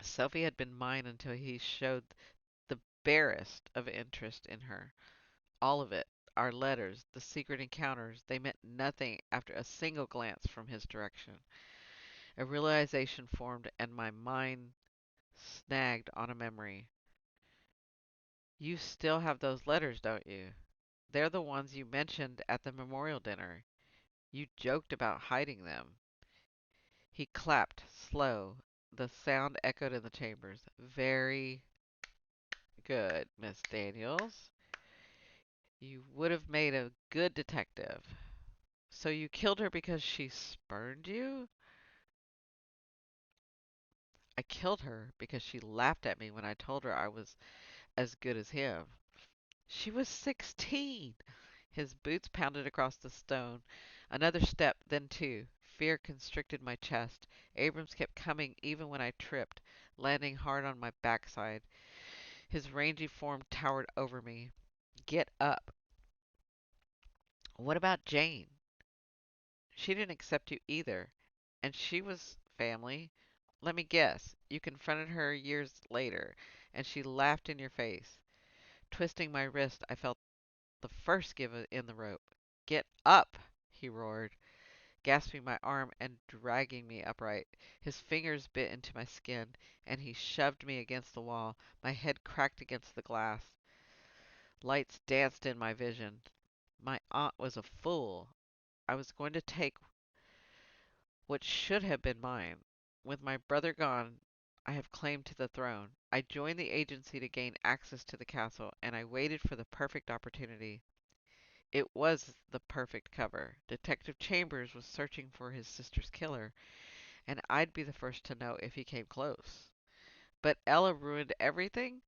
Sophie had been mine until he showed the barest of interest in her. All of it. Our letters, the secret encounters, they meant nothing after a single glance from his direction. A realization formed, and my mind snagged on a memory. You still have those letters, don't you? They're the ones you mentioned at the memorial dinner. You joked about hiding them. He clapped, slow. The sound echoed in the chambers. Very good, Miss Daniels. You would have made a good detective. So you killed her because she spurned you? I killed her because she laughed at me when I told her I was as good as him. She was 16. His boots pounded across the stone. Another step, then two. Fear constricted my chest. Abrams kept coming even when I tripped, landing hard on my backside. His rangy form towered over me. Get up. What about Jane? She didn't accept you either. And she was family. Let me guess. You confronted her years later, and she laughed in your face. Twisting my wrist, I felt the first give in the rope. Get up, he roared, grasping my arm and dragging me upright. His fingers bit into my skin, and he shoved me against the wall. My head cracked against the glass. Lights danced in my vision. My aunt was a fool. I was going to take what should have been mine. With my brother gone, I have claim to the throne. I joined the agency to gain access to the castle, and I waited for the perfect opportunity. It was the perfect cover. Detective Chambers was searching for his sister's killer, and I'd be the first to know if he came close. But Ella ruined everything?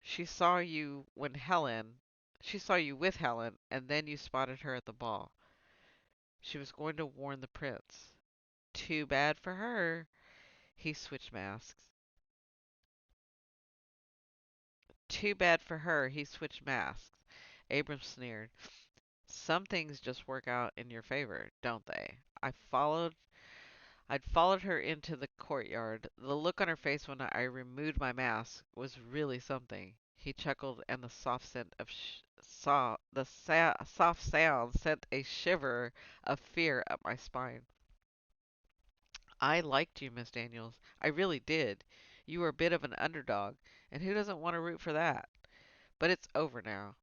She saw you when Helen. She saw you with Helen, and then you spotted her at the ball. She was going to warn the prince. Too bad for her. He switched masks. Too bad for her. He switched masks. Abrams sneered. Some things just work out in your favor, don't they? I'd followed her into the courtyard. The look on her face when I removed my mask was really something. He chuckled, and the soft scent of soft sound sent a shiver of fear up my spine. I liked you, Miss Daniels. I really did. You were a bit of an underdog, and who doesn't want to root for that? But it's over now.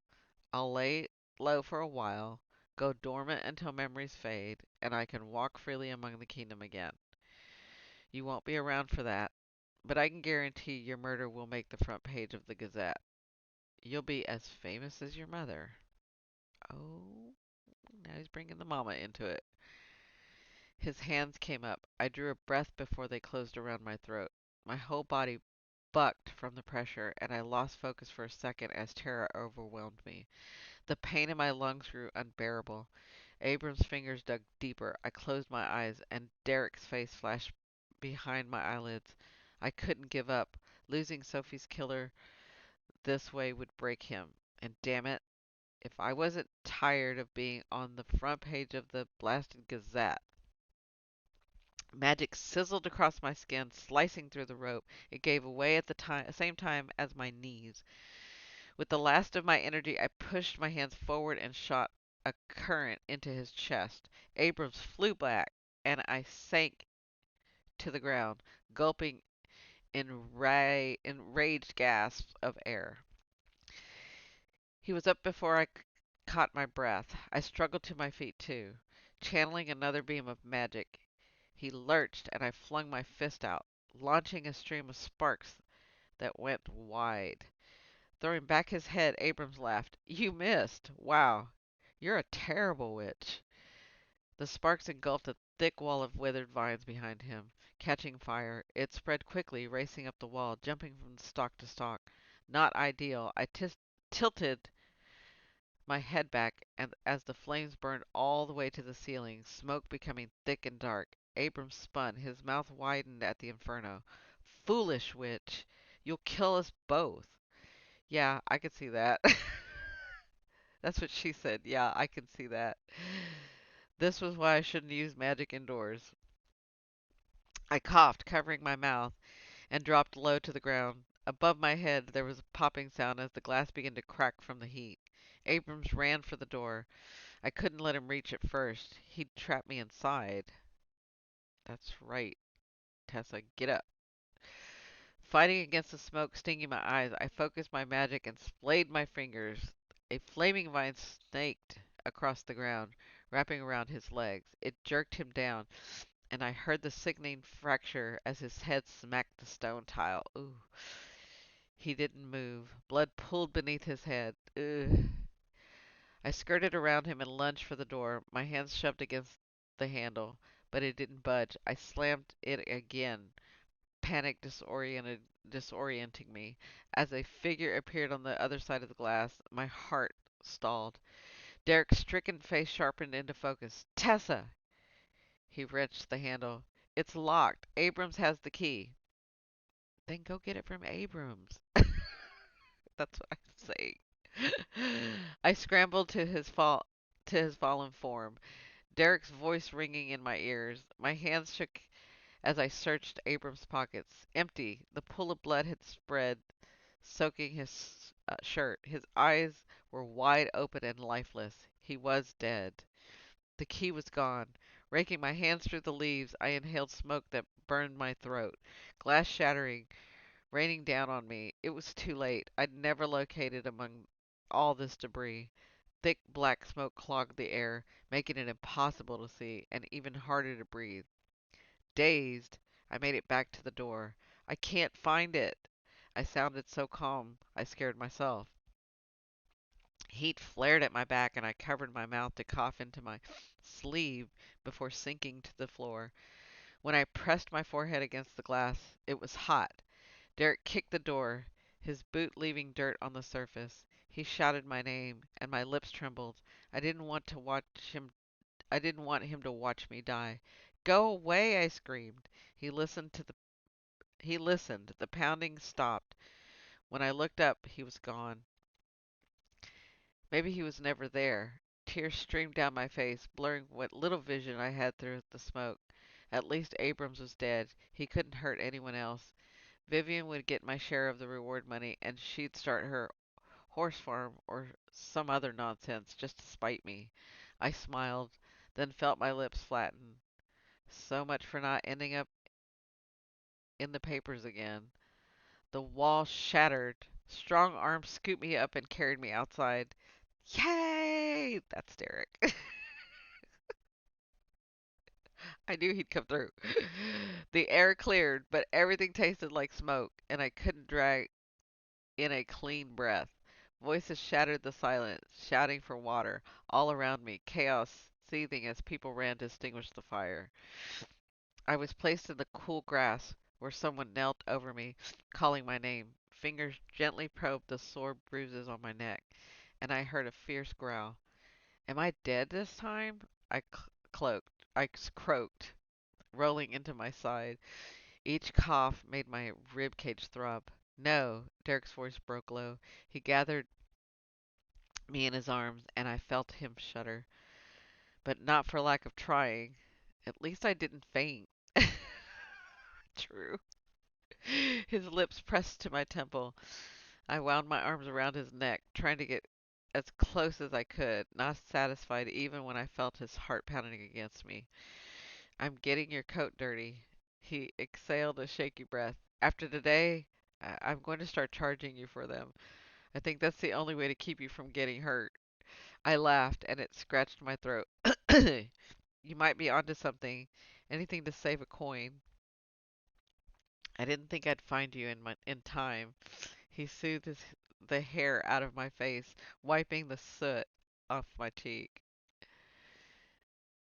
I'll lay low for a while, go dormant until memories fade, and I can walk freely among the kingdom again. You won't be around for that, but I can guarantee your murder will make the front page of the Gazette. You'll be as famous as your mother. Oh, now he's bringing the mama into it. His hands came up. I drew a breath before they closed around my throat. My whole body bucked from the pressure, and I lost focus for a second as terror overwhelmed me. The pain in my lungs grew unbearable. Abram's fingers dug deeper. I closed my eyes, and Derrick's face flashed behind my eyelids. I couldn't give up. Losing Sophie's killer this way would break him. And damn it, if I wasn't tired of being on the front page of the blasted Gazette. Magic sizzled across my skin, slicing through the rope. It gave away at the same time as my knees. With the last of my energy, I pushed my hands forward and shot a current into his chest. Abrams flew back, and I sank to the ground, gulping enraged gasps of air. He was up before I caught my breath. I struggled to my feet too, channeling another beam of magic. He lurched, and I flung my fist out, launching a stream of sparks that went wide. Throwing back his head, Abrams laughed. You missed. Wow. You're a terrible witch. The sparks engulfed a thick wall of withered vines behind him, catching fire. It spread quickly, racing up the wall, jumping from stalk to stalk. Not ideal. I tilted my head back, and as the flames burned all the way to the ceiling, smoke becoming thick and dark, Abrams spun, his mouth widened at the inferno. Foolish witch! You'll kill us both. Yeah, I could see that. That's what she said. Yeah, I can see that. This was why I shouldn't use magic indoors. I coughed, covering my mouth, and dropped low to the ground. Above my head, there was a popping sound as the glass began to crack from the heat. Abrams ran for the door. I couldn't let him reach it first. He'd trap me inside. That's right, Tessa. Get up. Fighting against the smoke stinging my eyes, I focused my magic and splayed my fingers. A flaming vine snaked across the ground, wrapping around his legs. It jerked him down, and I heard the sickening fracture as his head smacked the stone tile. Ooh. He didn't move. Blood pooled beneath his head. Ugh. I skirted around him and lunged for the door, my hands shoved against the handle, but it didn't budge. I slammed it again, panic disorienting me. As a figure appeared on the other side of the glass, my heart stalled. Derrick's stricken face sharpened into focus. Tessa! He wrenched the handle. It's locked. Abrams has the key. Then go get it from Abrams. That's what I'm saying. I scrambled to his fallen form, Derrick's voice ringing in my ears. My hands shook as I searched Abrams' pockets. Empty. The pool of blood had spread, soaking his shirt. His eyes were wide open and lifeless. He was dead. The key was gone. Raking my hands through the leaves, I inhaled smoke that burned my throat. Glass shattering, raining down on me. It was too late. I'd never located among all this debris. Thick black smoke clogged the air, making it impossible to see and even harder to breathe. Dazed, I made it back to the door. I can't find it. I sounded so calm, I scared myself. Heat flared at my back, and I covered my mouth to cough into my sleeve before sinking to the floor. When I pressed my forehead against the glass, it was hot. Derrick kicked the door, his boot leaving dirt on the surface. He shouted my name, and my lips trembled. I didn't want to watch him. I didn't want him to watch me die. Go away, I screamed. He listened. The pounding stopped. When I looked up, he was gone. Maybe he was never there. Tears streamed down my face, blurring what little vision I had through the smoke. At least Abrams was dead. He couldn't hurt anyone else. Vivian would get my share of the reward money, and she'd start her horse farm or some other nonsense just to spite me. I smiled, then felt my lips flatten. So much for not ending up in the papers again. The wall shattered. Strong arms scooped me up and carried me outside. Yay! That's Derrick. I knew he'd come through. The air cleared, but everything tasted like smoke, and I couldn't drag in a clean breath. Voices shattered the silence, shouting for water. All around me, chaos seething as people ran to extinguish the fire. I was placed in the cool grass, where someone knelt over me, calling my name. Fingers gently probed the sore bruises on my neck, and I heard a fierce growl. Am I dead this time? I croaked, rolling into my side. Each cough made my rib cage throb. No, Derek's voice broke low. He gathered me in his arms, and I felt him shudder. But not for lack of trying. At least I didn't faint. True. His lips pressed to my temple. I wound my arms around his neck, trying to get as close as I could, not satisfied even when I felt his heart pounding against me. I'm getting your coat dirty. He exhaled a shaky breath. After today, I'm going to start charging you for them. I think that's the only way to keep you from getting hurt. I laughed, and it scratched my throat. You might be onto something. Anything to save a coin. I didn't think I'd find you in time. He soothed the hair out of my face, wiping the soot off my cheek.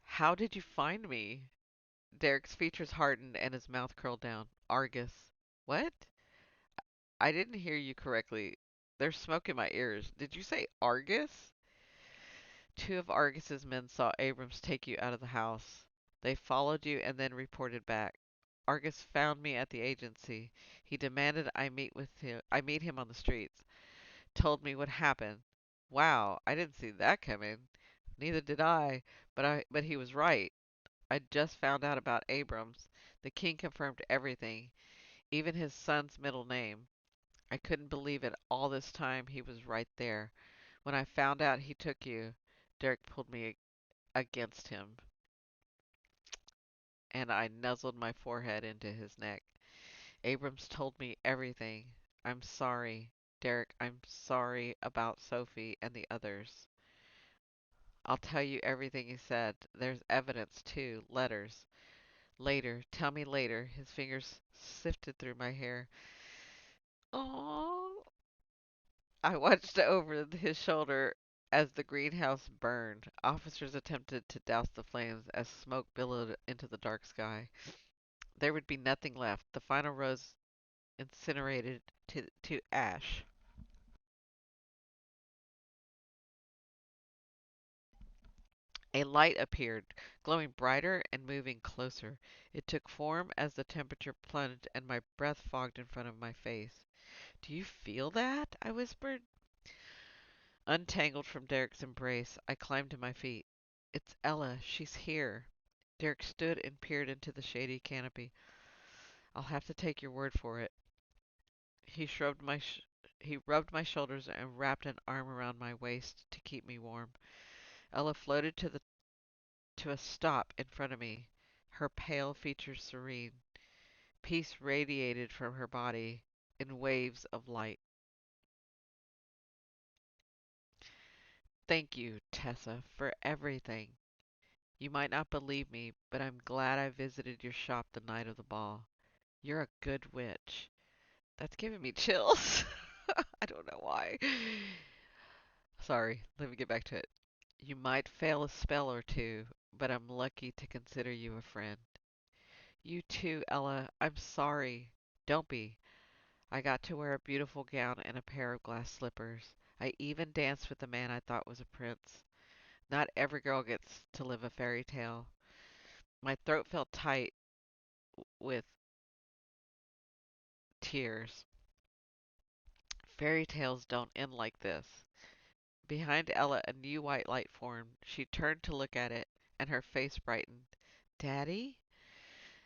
How did you find me? Derrick's features hardened and his mouth curled down. Argus. What? I didn't hear you correctly. There's smoke in my ears. Did you say Argus? Two of Argus's men saw Abrams take you out of the house. They followed you and then reported back. Argus found me at the agency. He demanded I meet him on the streets. Told me what happened. Wow, I didn't see that coming. Neither did I, but he was right. I'd just found out about Abrams. The king confirmed everything, even his son's middle name. I couldn't believe it all this time he was right there. When I found out he took you, Derrick pulled me against him, and I nuzzled my forehead into his neck. Abrams told me everything. I'm sorry, Derrick. I'm sorry about Sophie and the others. I'll tell you everything he said. There's evidence, too. Letters. Later. Tell me later. His fingers sifted through my hair. Oh, I watched over his shoulder as the greenhouse burned. Officers attempted to douse the flames as smoke billowed into the dark sky. There would be nothing left. The final rose incinerated to ash. A light appeared, glowing brighter and moving closer. It took form as the temperature plunged and my breath fogged in front of my face. Do you feel that? I whispered. Untangled from Derrick's embrace, I climbed to my feet. It's Ella. She's here. Derrick stood and peered into the shady canopy. I'll have to take your word for it. He shrugged my he rubbed my shoulders and wrapped an arm around my waist to keep me warm. Ella floated to a stop in front of me, her pale features serene. Peace radiated from her body in waves of light. Thank you, Tessa, for everything. You might not believe me, but I'm glad I visited your shop the night of the ball. You're a good witch. That's giving me chills. I don't know why. Sorry, let me get back to it. You might fail a spell or two, but I'm lucky to consider you a friend. You too, Ella. I'm sorry. Don't be. I got to wear a beautiful gown and a pair of glass slippers. I even danced with the man I thought was a prince. Not every girl gets to live a fairy tale. My throat felt tight with tears. Fairy tales don't end like this. Behind Ella, a new white light formed. She turned to look at it, and her face brightened. Daddy?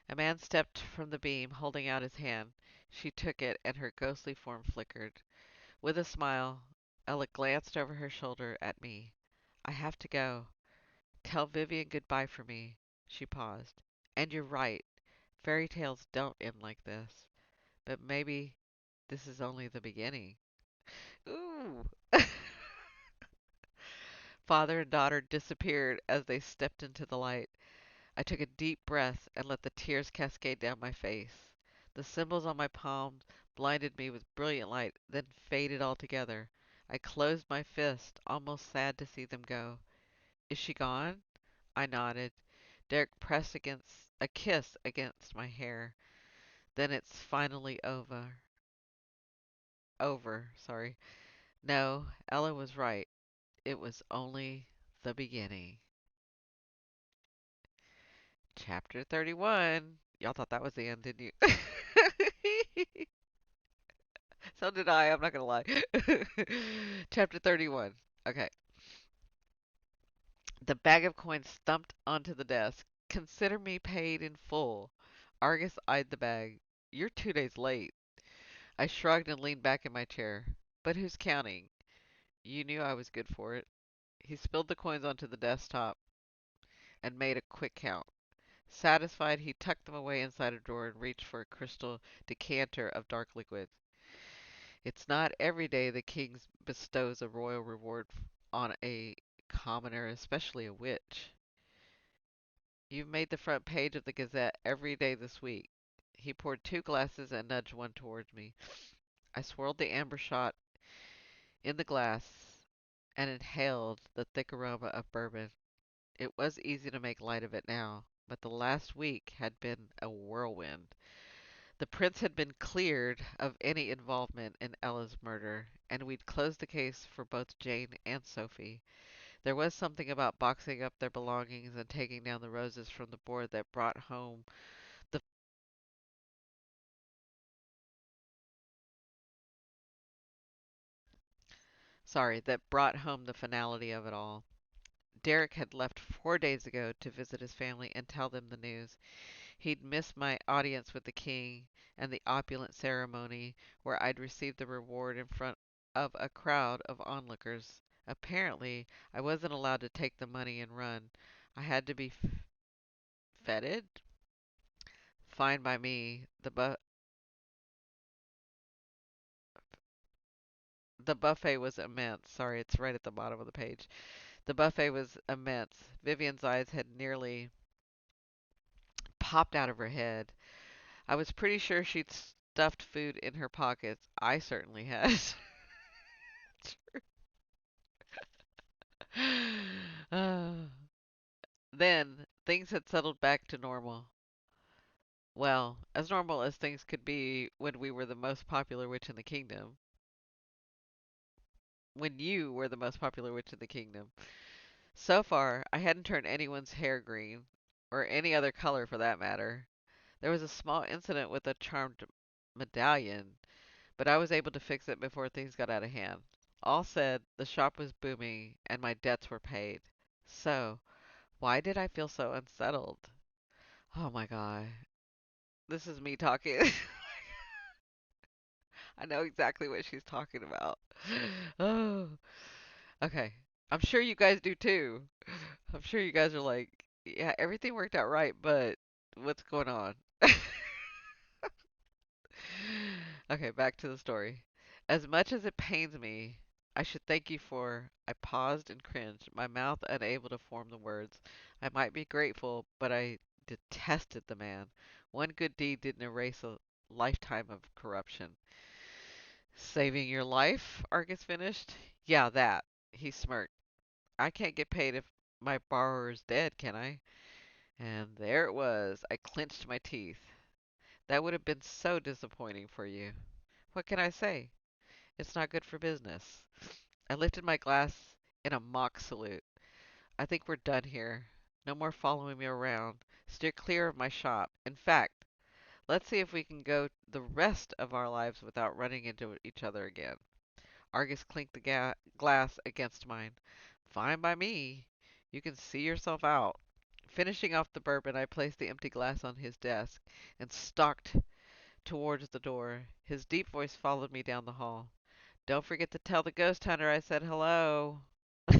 A man stepped from the beam, holding out his hand. She took it, and her ghostly form flickered. With a smile, Ella glanced over her shoulder at me. I have to go. Tell Vivian goodbye for me. She paused. And you're right. Fairy tales don't end like this. But maybe this is only the beginning. Ooh. Father and daughter disappeared as they stepped into the light. I took a deep breath and let the tears cascade down my face. The symbols on my palms blinded me with brilliant light, then faded altogether. I closed my fist, almost sad to see them go. Is she gone? I nodded. Derrick pressed a kiss against my hair. Then it's finally over. Over, sorry. No, Ella was right. It was only the beginning. Chapter 31. Y'all thought that was the end, didn't you? So did I, I'm not gonna lie. Chapter 31. Okay. The bag of coins thumped onto the desk. Consider me paid in full. Argus eyed the bag. You're 2 days late. I shrugged and leaned back in my chair. But who's counting? You knew I was good for it. He spilled the coins onto the desktop and made a quick count. Satisfied, he tucked them away inside a drawer and reached for a crystal decanter of dark liquid. It's not every day the king bestows a royal reward on a commoner, especially a witch. You've made the front page of the Gazette every day this week. He poured 2 glasses and nudged one towards me. I swirled the amber shot in the glass and inhaled the thick aroma of bourbon. It was easy to make light of it now, but the last week had been a whirlwind. The prince had been cleared of any involvement in Ella's murder, and we'd closed the case for both Jane and Sophie. There was something about boxing up their belongings and taking down the roses from the board that brought home the that brought home the finality of it all. Derrick had left 4 days ago to visit his family and tell them the news. He'd missed my audience with the king and the opulent ceremony where I'd received the reward in front of a crowd of onlookers. Apparently, I wasn't allowed to take the money and run. I had to be feted. Fine by me. The buffet was immense. Sorry, it's right at the bottom of the page. The buffet was immense. Vivian's eyes had nearly popped out of her head. I was pretty sure she'd stuffed food in her pockets. I certainly had. Then things had settled back to normal. Well, as normal as things could be when we were the most popular witch in the kingdom. When you were the most popular witch in the kingdom. So far, I hadn't turned anyone's hair green, or any other color for that matter. There was a small incident with a charmed medallion, but I was able to fix it before things got out of hand. All said, the shop was booming and my debts were paid. So, why did I feel so unsettled? Oh my god. This is me talking. I know exactly what she's talking about. Oh, okay. I'm sure you guys do too. I'm sure you guys are like, yeah, everything worked out right, but what's going on? Okay, back to the story. As much as it pains me, I should thank you for. I paused and cringed, my mouth unable to form the words. I might be grateful, but I detested the man. One good deed didn't erase a lifetime of corruption. Saving your life? Argus finished. Yeah, that. He smirked. I can't get paid if my borrower's dead, can I? And there it was. I clenched my teeth. That would have been so disappointing for you. What can I say? It's not good for business. I lifted my glass in a mock salute. I think we're done here. No more following me around. Steer clear of my shop. In fact, let's see if we can go the rest of our lives without running into each other again. Argus clinked the glass against mine. Fine by me. You can see yourself out. Finishing off the bourbon, I placed the empty glass on his desk and stalked towards the door. His deep voice followed me down the hall. Don't forget to tell the ghost hunter I said hello. I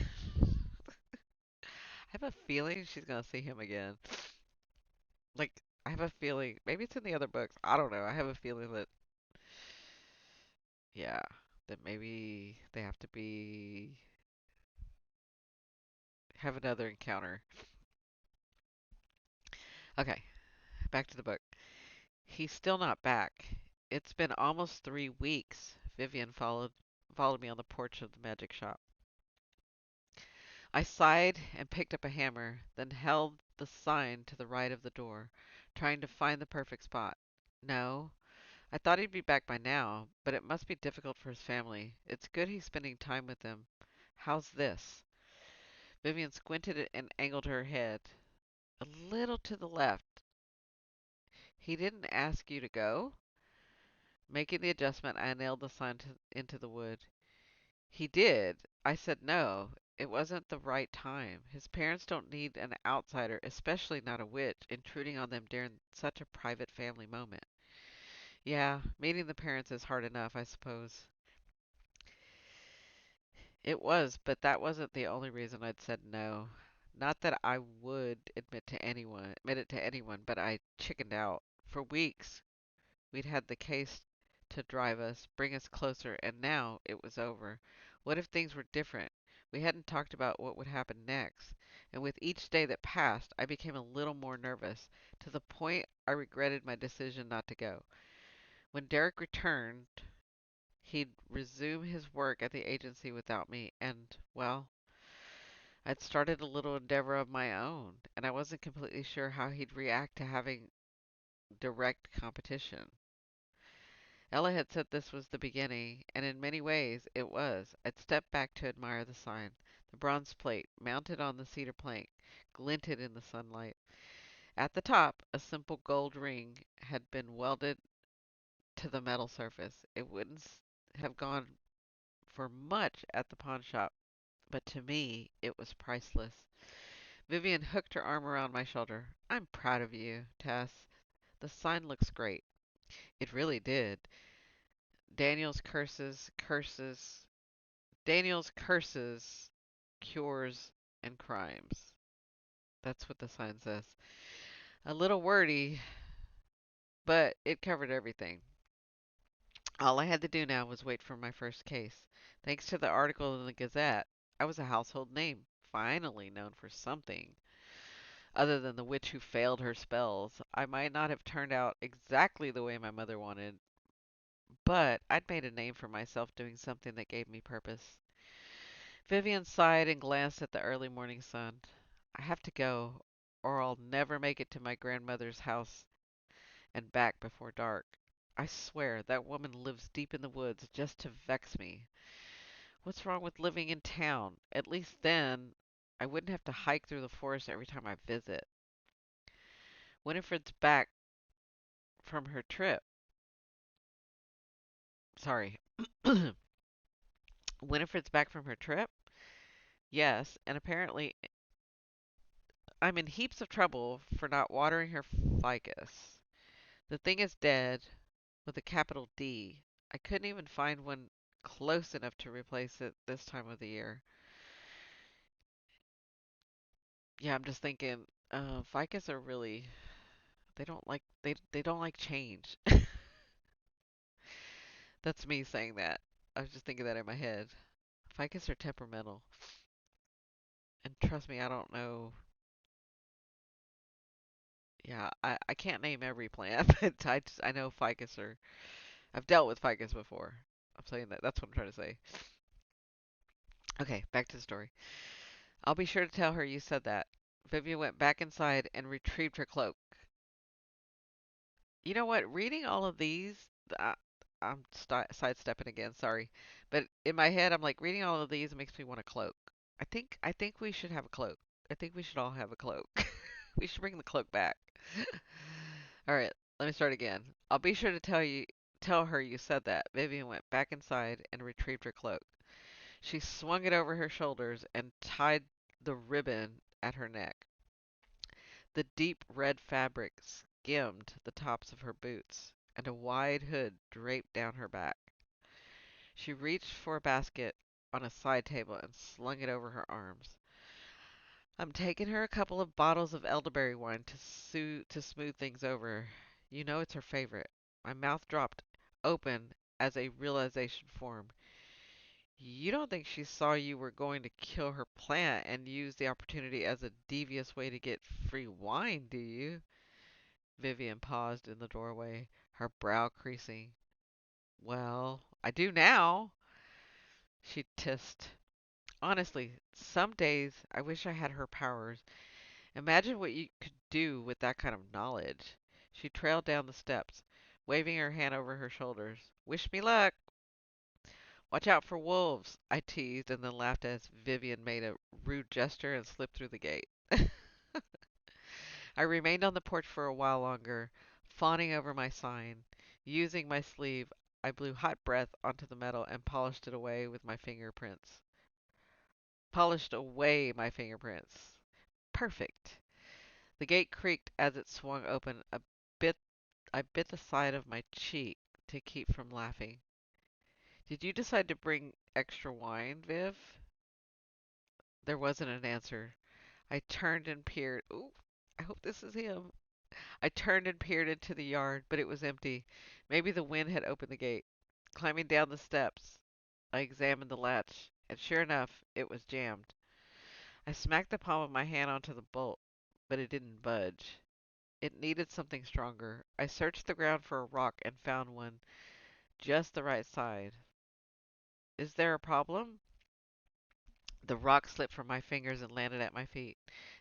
have a feeling she's gonna see him again. Like, I have a feeling, maybe it's in the other books. I don't know. I have a feeling that, yeah, that maybe they have to have another encounter. Okay, back to the book. He's still not back. It's been almost 3 weeks. Vivian followed me on the porch of the magic shop. I sighed and picked up a hammer, then held the sign to the right of the door, trying to find the perfect spot. No, I thought he'd be back by now, but it must be difficult for his family. It's good he's spending time with them. How's this? Vivian squinted and angled her head. A little to the left. He didn't ask you to go? Making the adjustment, I nailed the sign into the wood. He did. I said no. It wasn't the right time. His parents don't need an outsider, especially not a witch, intruding on them during such a private family moment. Yeah, meeting the parents is hard enough, I suppose. It was, but that wasn't the only reason I'd said no. Not that I would admit it to anyone, but I chickened out. For weeks, we'd had the case to drive us, bring us closer, and now it was over. What if things were different? We hadn't talked about what would happen next, and with each day that passed, I became a little more nervous, to the point I regretted my decision not to go. When Derrick returned, he'd resume his work at the agency without me, and, well, I'd started a little endeavor of my own, and I wasn't completely sure how he'd react to having direct competition. Ella had said this was the beginning, and in many ways it was. I'd stepped back to admire the sign. The bronze plate, mounted on the cedar plank, glinted in the sunlight. At the top, a simple gold ring had been welded to the metal surface. It wouldn't have gone for much at the pawn shop, but to me it was priceless. Vivian hooked her arm around my shoulder. I'm proud of you, Tess. The sign looks great. It really did. Daniel's Daniel's curses, cures, and crimes. That's what the sign says. A little wordy, but it covered everything. All I had to do now was wait for my first case. Thanks to the article in the Gazette, I was a household name, finally known for something other than the witch who failed her spells. I might not have turned out exactly the way my mother wanted, but I'd made a name for myself doing something that gave me purpose. Vivian sighed and glanced at the early morning sun. I have to go, or I'll never make it to my grandmother's house and back before dark. I swear that woman lives deep in the woods just to vex me. What's wrong with living in town? At least then I wouldn't have to hike through the forest every time I visit. Winifred's back from her trip. Sorry. Winifred's back from her trip? Yes, and apparently I'm in heaps of trouble for not watering her ficus. The thing is dead with a capital D. I couldn't even find one close enough to replace it this time of the year. Yeah, I'm just thinking, ficus are really they don't like change. That's me saying that. I was just thinking that in my head. Ficus are temperamental, and trust me, I don't know. Yeah, I can't name every plant, but I know ficus are. I've dealt with ficus before. I'm saying that. That's what I'm trying to say. Okay, back to the story. I'll be sure to tell her you said that. Vivian went back inside and retrieved her cloak. You know what? Reading all of these, I, sidestepping again. Sorry, but in my head, I'm like reading all of these makes me want a cloak. I think we should have a cloak. I think we should all have a cloak. We should bring the cloak back. All right, let me start again. I'll be sure to tell her you said that. Vivian went back inside and retrieved her cloak. She swung it over her shoulders and tied the ribbon at her neck. The deep red fabric skimmed the tops of her boots, and a wide hood draped down her back. She reached for a basket on a side table and slung it over her arms. I'm taking her a couple of bottles of elderberry wine to smooth things over. You know it's her favorite. My mouth dropped open as a realization formed. You don't think she saw you were going to kill her plant and use the opportunity as a devious way to get free wine, do you? Vivian paused in the doorway, her brow creasing. Well, I do now, she tissed. Honestly, some days I wish I had her powers. Imagine what you could do with that kind of knowledge. She trailed down the steps, waving her hand over her shoulders. Wish me luck. Watch out for wolves, I teased, and then laughed as Vivian made a rude gesture and slipped through the gate. I remained on the porch for a while longer, fawning over my sign. Using my sleeve, I blew hot breath onto the metal and polished it away with my fingerprints. polished away my fingerprints. Perfect. The gate creaked as it swung open. Bit I bit the side of my cheek to keep from laughing. Did you decide to bring extra wine, Viv? There wasn't an answer. I turned and peered. Ooh, I hope this is him. I turned and peered into the yard, but it was empty. Maybe the wind had opened the gate. Climbing down the steps, I examined the latch, and sure enough, it was jammed. I smacked the palm of my hand onto the bolt, but it didn't budge. It needed something stronger. I searched the ground for a rock and found one just the right size. Is there a problem? The rock slipped from my fingers and landed at my feet.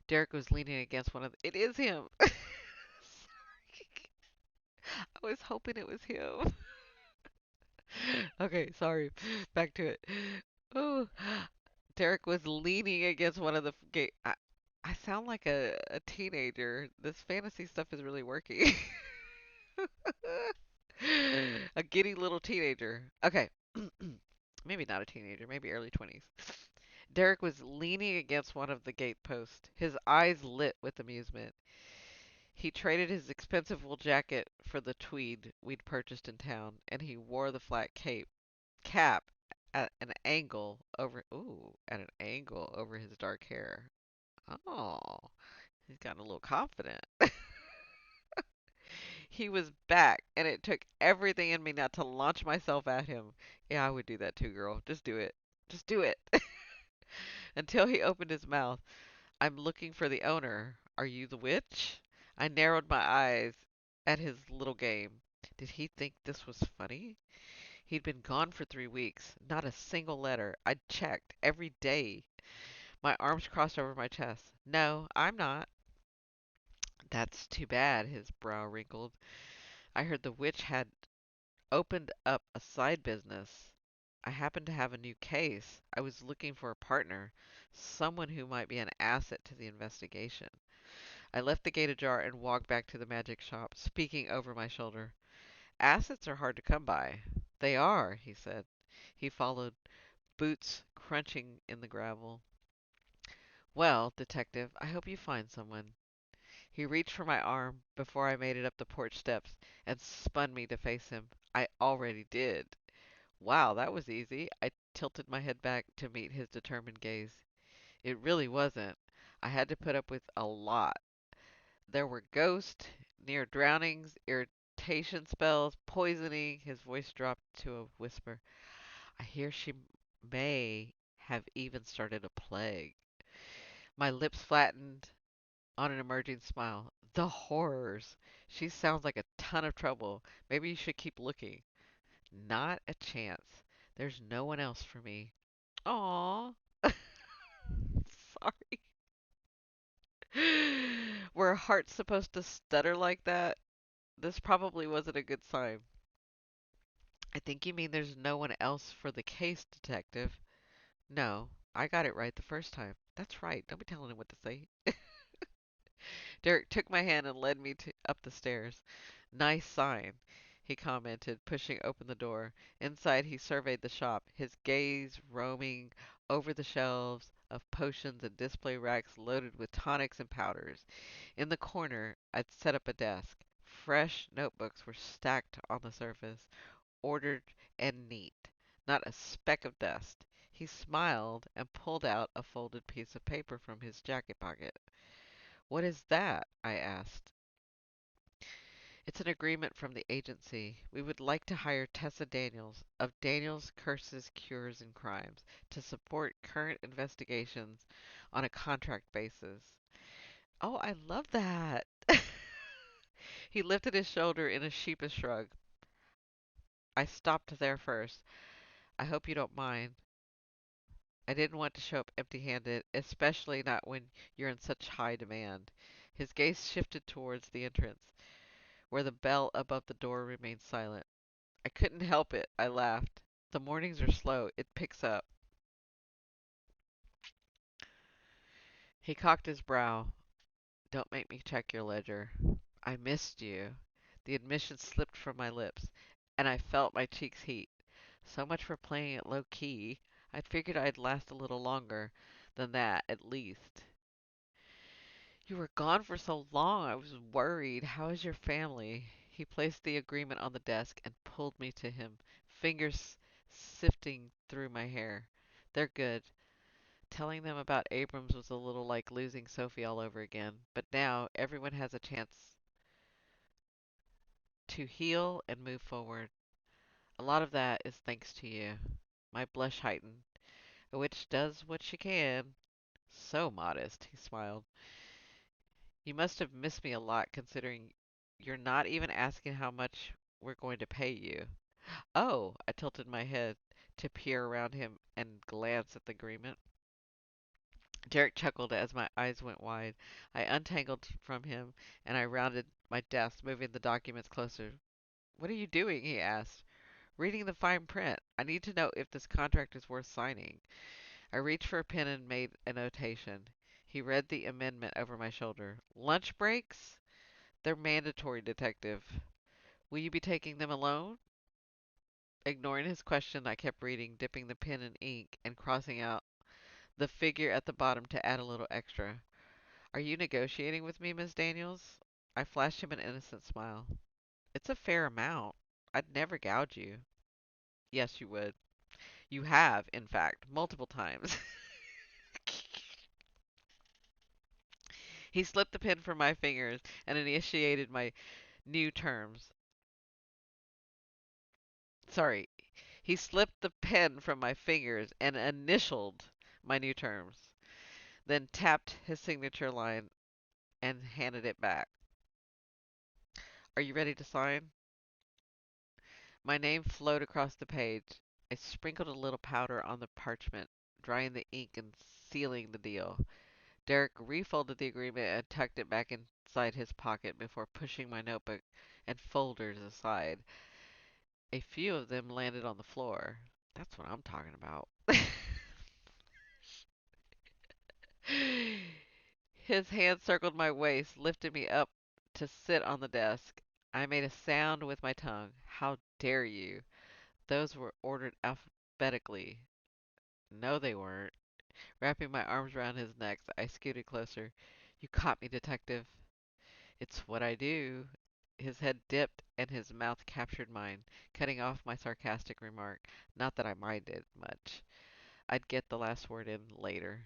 Derrick was leaning against one of the... It is him! Sorry. I was hoping it was him. Okay, sorry. Back to it. Oh, Derrick was leaning against one of the gate. I sound like a teenager. This fantasy stuff is really working. A giddy little teenager. Okay. Maybe not a teenager, maybe early 20s. Derrick was leaning against one of the gate posts, his eyes lit with amusement. He traded his expensive wool jacket for the tweed we'd purchased in town, and he wore the flat cap at an angle over his dark hair. Oh, he's gotten a little confident. He was back, and it took everything in me not to launch myself at him. Yeah, I would do that too, girl. Just do it. Just do it. Until he opened his mouth. I'm looking for the owner. Are you the witch? I narrowed my eyes at his little game. Did he think this was funny? He'd been gone for 3 weeks. Not a single letter. I'd checked every day. My arms crossed over my chest. No, I'm not. That's too bad, his brow wrinkled. I heard the witch had opened up a side business. I happened to have a new case. I was looking for a partner, someone who might be an asset to the investigation. I left the gate ajar and walked back to the magic shop, speaking over my shoulder. Assets are hard to come by. They are, he said. He followed, boots crunching in the gravel. Well, detective, I hope you find someone. He reached for my arm before I made it up the porch steps and spun me to face him. I already did. Wow, that was easy. I tilted my head back to meet his determined gaze. It really wasn't. I had to put up with a lot. There were ghosts, near drownings, irritation spells, poisoning. His voice dropped to a whisper. I hear she may have even started a plague. My lips flattened on an emerging smile. The horrors! She sounds like a ton of trouble. Maybe you should keep looking. Not a chance. There's no one else for me. Aw. Sorry. Were hearts supposed to stutter like that? This probably wasn't a good sign. I think you mean there's no one else for the case, detective. No, I got it right the first time. That's right. Don't be telling him what to say. Derrick took my hand and led me up the stairs. Nice sign, he commented, pushing open the door. Inside, he surveyed the shop, his gaze roaming over the shelves of potions and display racks loaded with tonics and powders. In the corner, I'd set up a desk. Fresh notebooks were stacked on the surface, ordered and neat. Not a speck of dust. He smiled and pulled out a folded piece of paper from his jacket pocket. What is that? I asked. It's an agreement from the agency. We would like to hire Tessa Daniels of Daniels Curses, Cures, and Crimes to support current investigations on a contract basis. Oh, I love that. He lifted his shoulder in a sheepish shrug. I stopped there first. I hope you don't mind. I didn't want to show up empty-handed, especially not when you're in such high demand. His gaze shifted towards the entrance, where the bell above the door remained silent. I couldn't help it. I laughed. The mornings are slow. It picks up. He cocked his brow. Don't make me check your ledger. I missed you. The admission slipped from my lips, and I felt my cheeks heat. So much for playing it low key. I'd figured I'd last a little longer. than that, at least. You were gone for so long, I was worried. How is your family? He placed the agreement on the desk and pulled me to him, fingers sifting through my hair. They're good. Telling them about Abrams was a little like losing Sophie all over again, but now everyone has a chance to heal and move forward. A lot of that is thanks to you. My blush heightened. A witch does what she can. So modest, he smiled. You must have missed me a lot considering you're not even asking how much we're going to pay you. Oh, I tilted my head to peer around him and glance at the agreement. Derek chuckled as my eyes went wide. I untangled from him and I rounded my desk, moving the documents closer. What are you doing? He asked. Reading the fine print. I need to know if this contract is worth signing. I reached for a pen and made a notation. He read the amendment over my shoulder. Lunch breaks? They're mandatory, detective. Will you be taking them alone? Ignoring his question, I kept reading, dipping the pen in ink and crossing out the figure at the bottom to add a little extra. Are you negotiating with me, Miss Daniels? I flashed him an innocent smile. It's a fair amount. I'd never gouge you. Yes, you would. You have, in fact, multiple times. He slipped the pen from my fingers and initiated my new terms. Sorry. He slipped the pen from my fingers and initialed my new terms, then tapped his signature line and handed it back. Are you ready to sign? My name flowed across the page. I sprinkled a little powder on the parchment, drying the ink and sealing the deal. Derrick refolded the agreement and tucked it back inside his pocket before pushing my notebook and folders aside. A few of them landed on the floor. That's what I'm talking about. His hand circled my waist, lifted me up to sit on the desk. I made a sound with my tongue. How dare you? Those were ordered alphabetically. No, they weren't. Wrapping my arms around his neck, I scooted closer. You caught me, detective. It's what I do. His head dipped and his mouth captured mine, cutting off my sarcastic remark. Not that I minded much. I'd get the last word in later.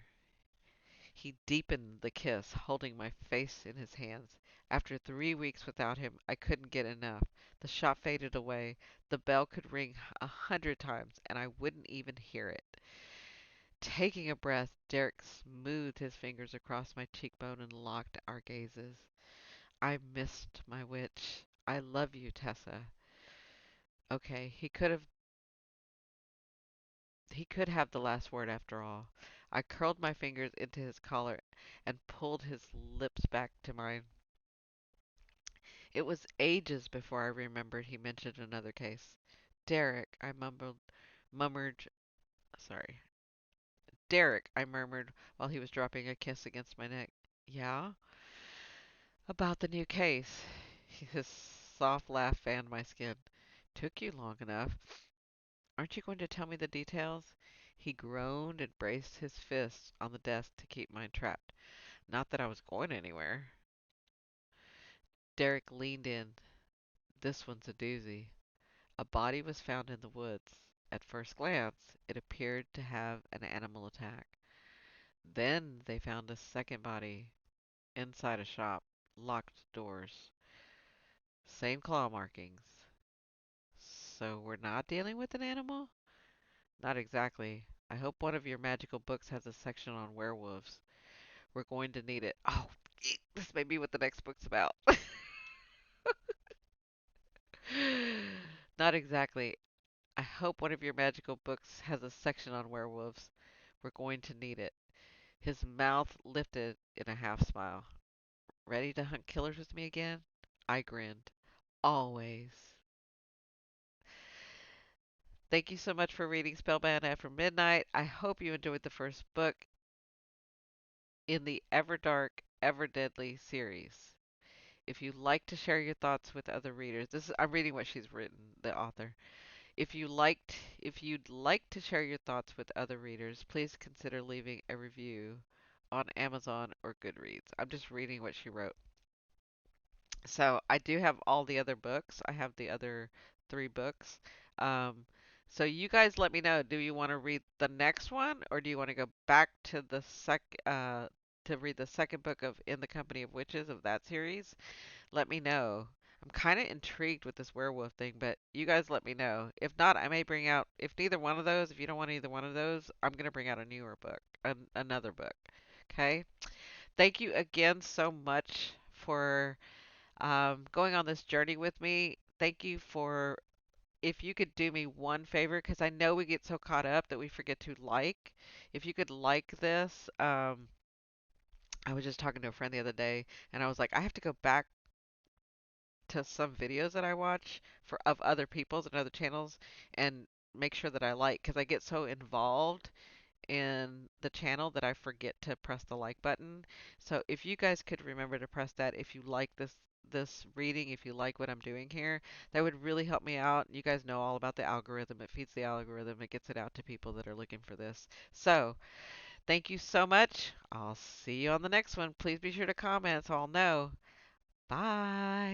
He deepened the kiss, holding my face in his hands. After 3 weeks without him, I couldn't get enough. The shot faded away. The bell could ring 100 times, and I wouldn't even hear it. Taking a breath, Derek smoothed his fingers across my cheekbone and locked our gazes. I missed my witch. I love you, Tessa. Okay, he could have the last word after all. I curled my fingers into his collar and pulled his lips back to mine. It was ages before I remembered he mentioned another case. Derek, I murmured, sorry. Derek, I murmured while he was dropping a kiss against my neck. Yeah? About the new case. His soft laugh fanned my skin. Took you long enough. Aren't you going to tell me the details? He groaned and braced his fists on the desk to keep mine trapped. Not that I was going anywhere. Derek leaned in. This one's a doozy. A body was found in the woods. At first glance, it appeared to have an animal attack. Then they found a second body inside a shop, locked doors, same claw markings. So we're not dealing with an animal? Not exactly. I hope one of your magical books has a section on werewolves. We're going to need it. Oh, this may be what the next book's about. Not exactly. I hope one of your magical books has a section on werewolves. We're going to need it. His mouth lifted in a half smile. Ready to hunt killers with me again? I grinned. Always. Thank you so much for reading Spellbound After Midnight. I hope you enjoyed the first book in the Ever Dark, Ever Deadly series. If you'd like to share your thoughts with other readers, I'm reading what she's written, the author. If you'd like to share your thoughts with other readers, please consider leaving a review on Amazon or Goodreads. I'm just reading what she wrote. So I do have all the other books. I have the other three books. Um, so you guys let me know. Do you want to read the next one, or do you want to go back to the to read the second book of In the Company of Witches of that series? Let me know. I'm kind of intrigued with this werewolf thing, but you guys let me know. If not, I may bring out, if neither one of those, if you don't want either one of those, I'm going to bring out a newer book, another book. Okay? Thank you again so much for going on this journey with me. Thank you for, if you could do me one favor, because I know we get so caught up that we forget to like. If you could like this, I was just talking to a friend the other day, and I was like, I have to go back to some videos that I watch for of other people's and other channels and make sure that I like, because I get so involved in the channel that I forget to press the like button. So if you guys could remember to press that if you like this reading, if you like what I'm doing here, that would really help me out. You guys know all about the algorithm. It feeds the algorithm. It gets it out to people that are looking for this. So, thank you so much. I'll see you on the next one. Please be sure to comment so I'll know. Bye.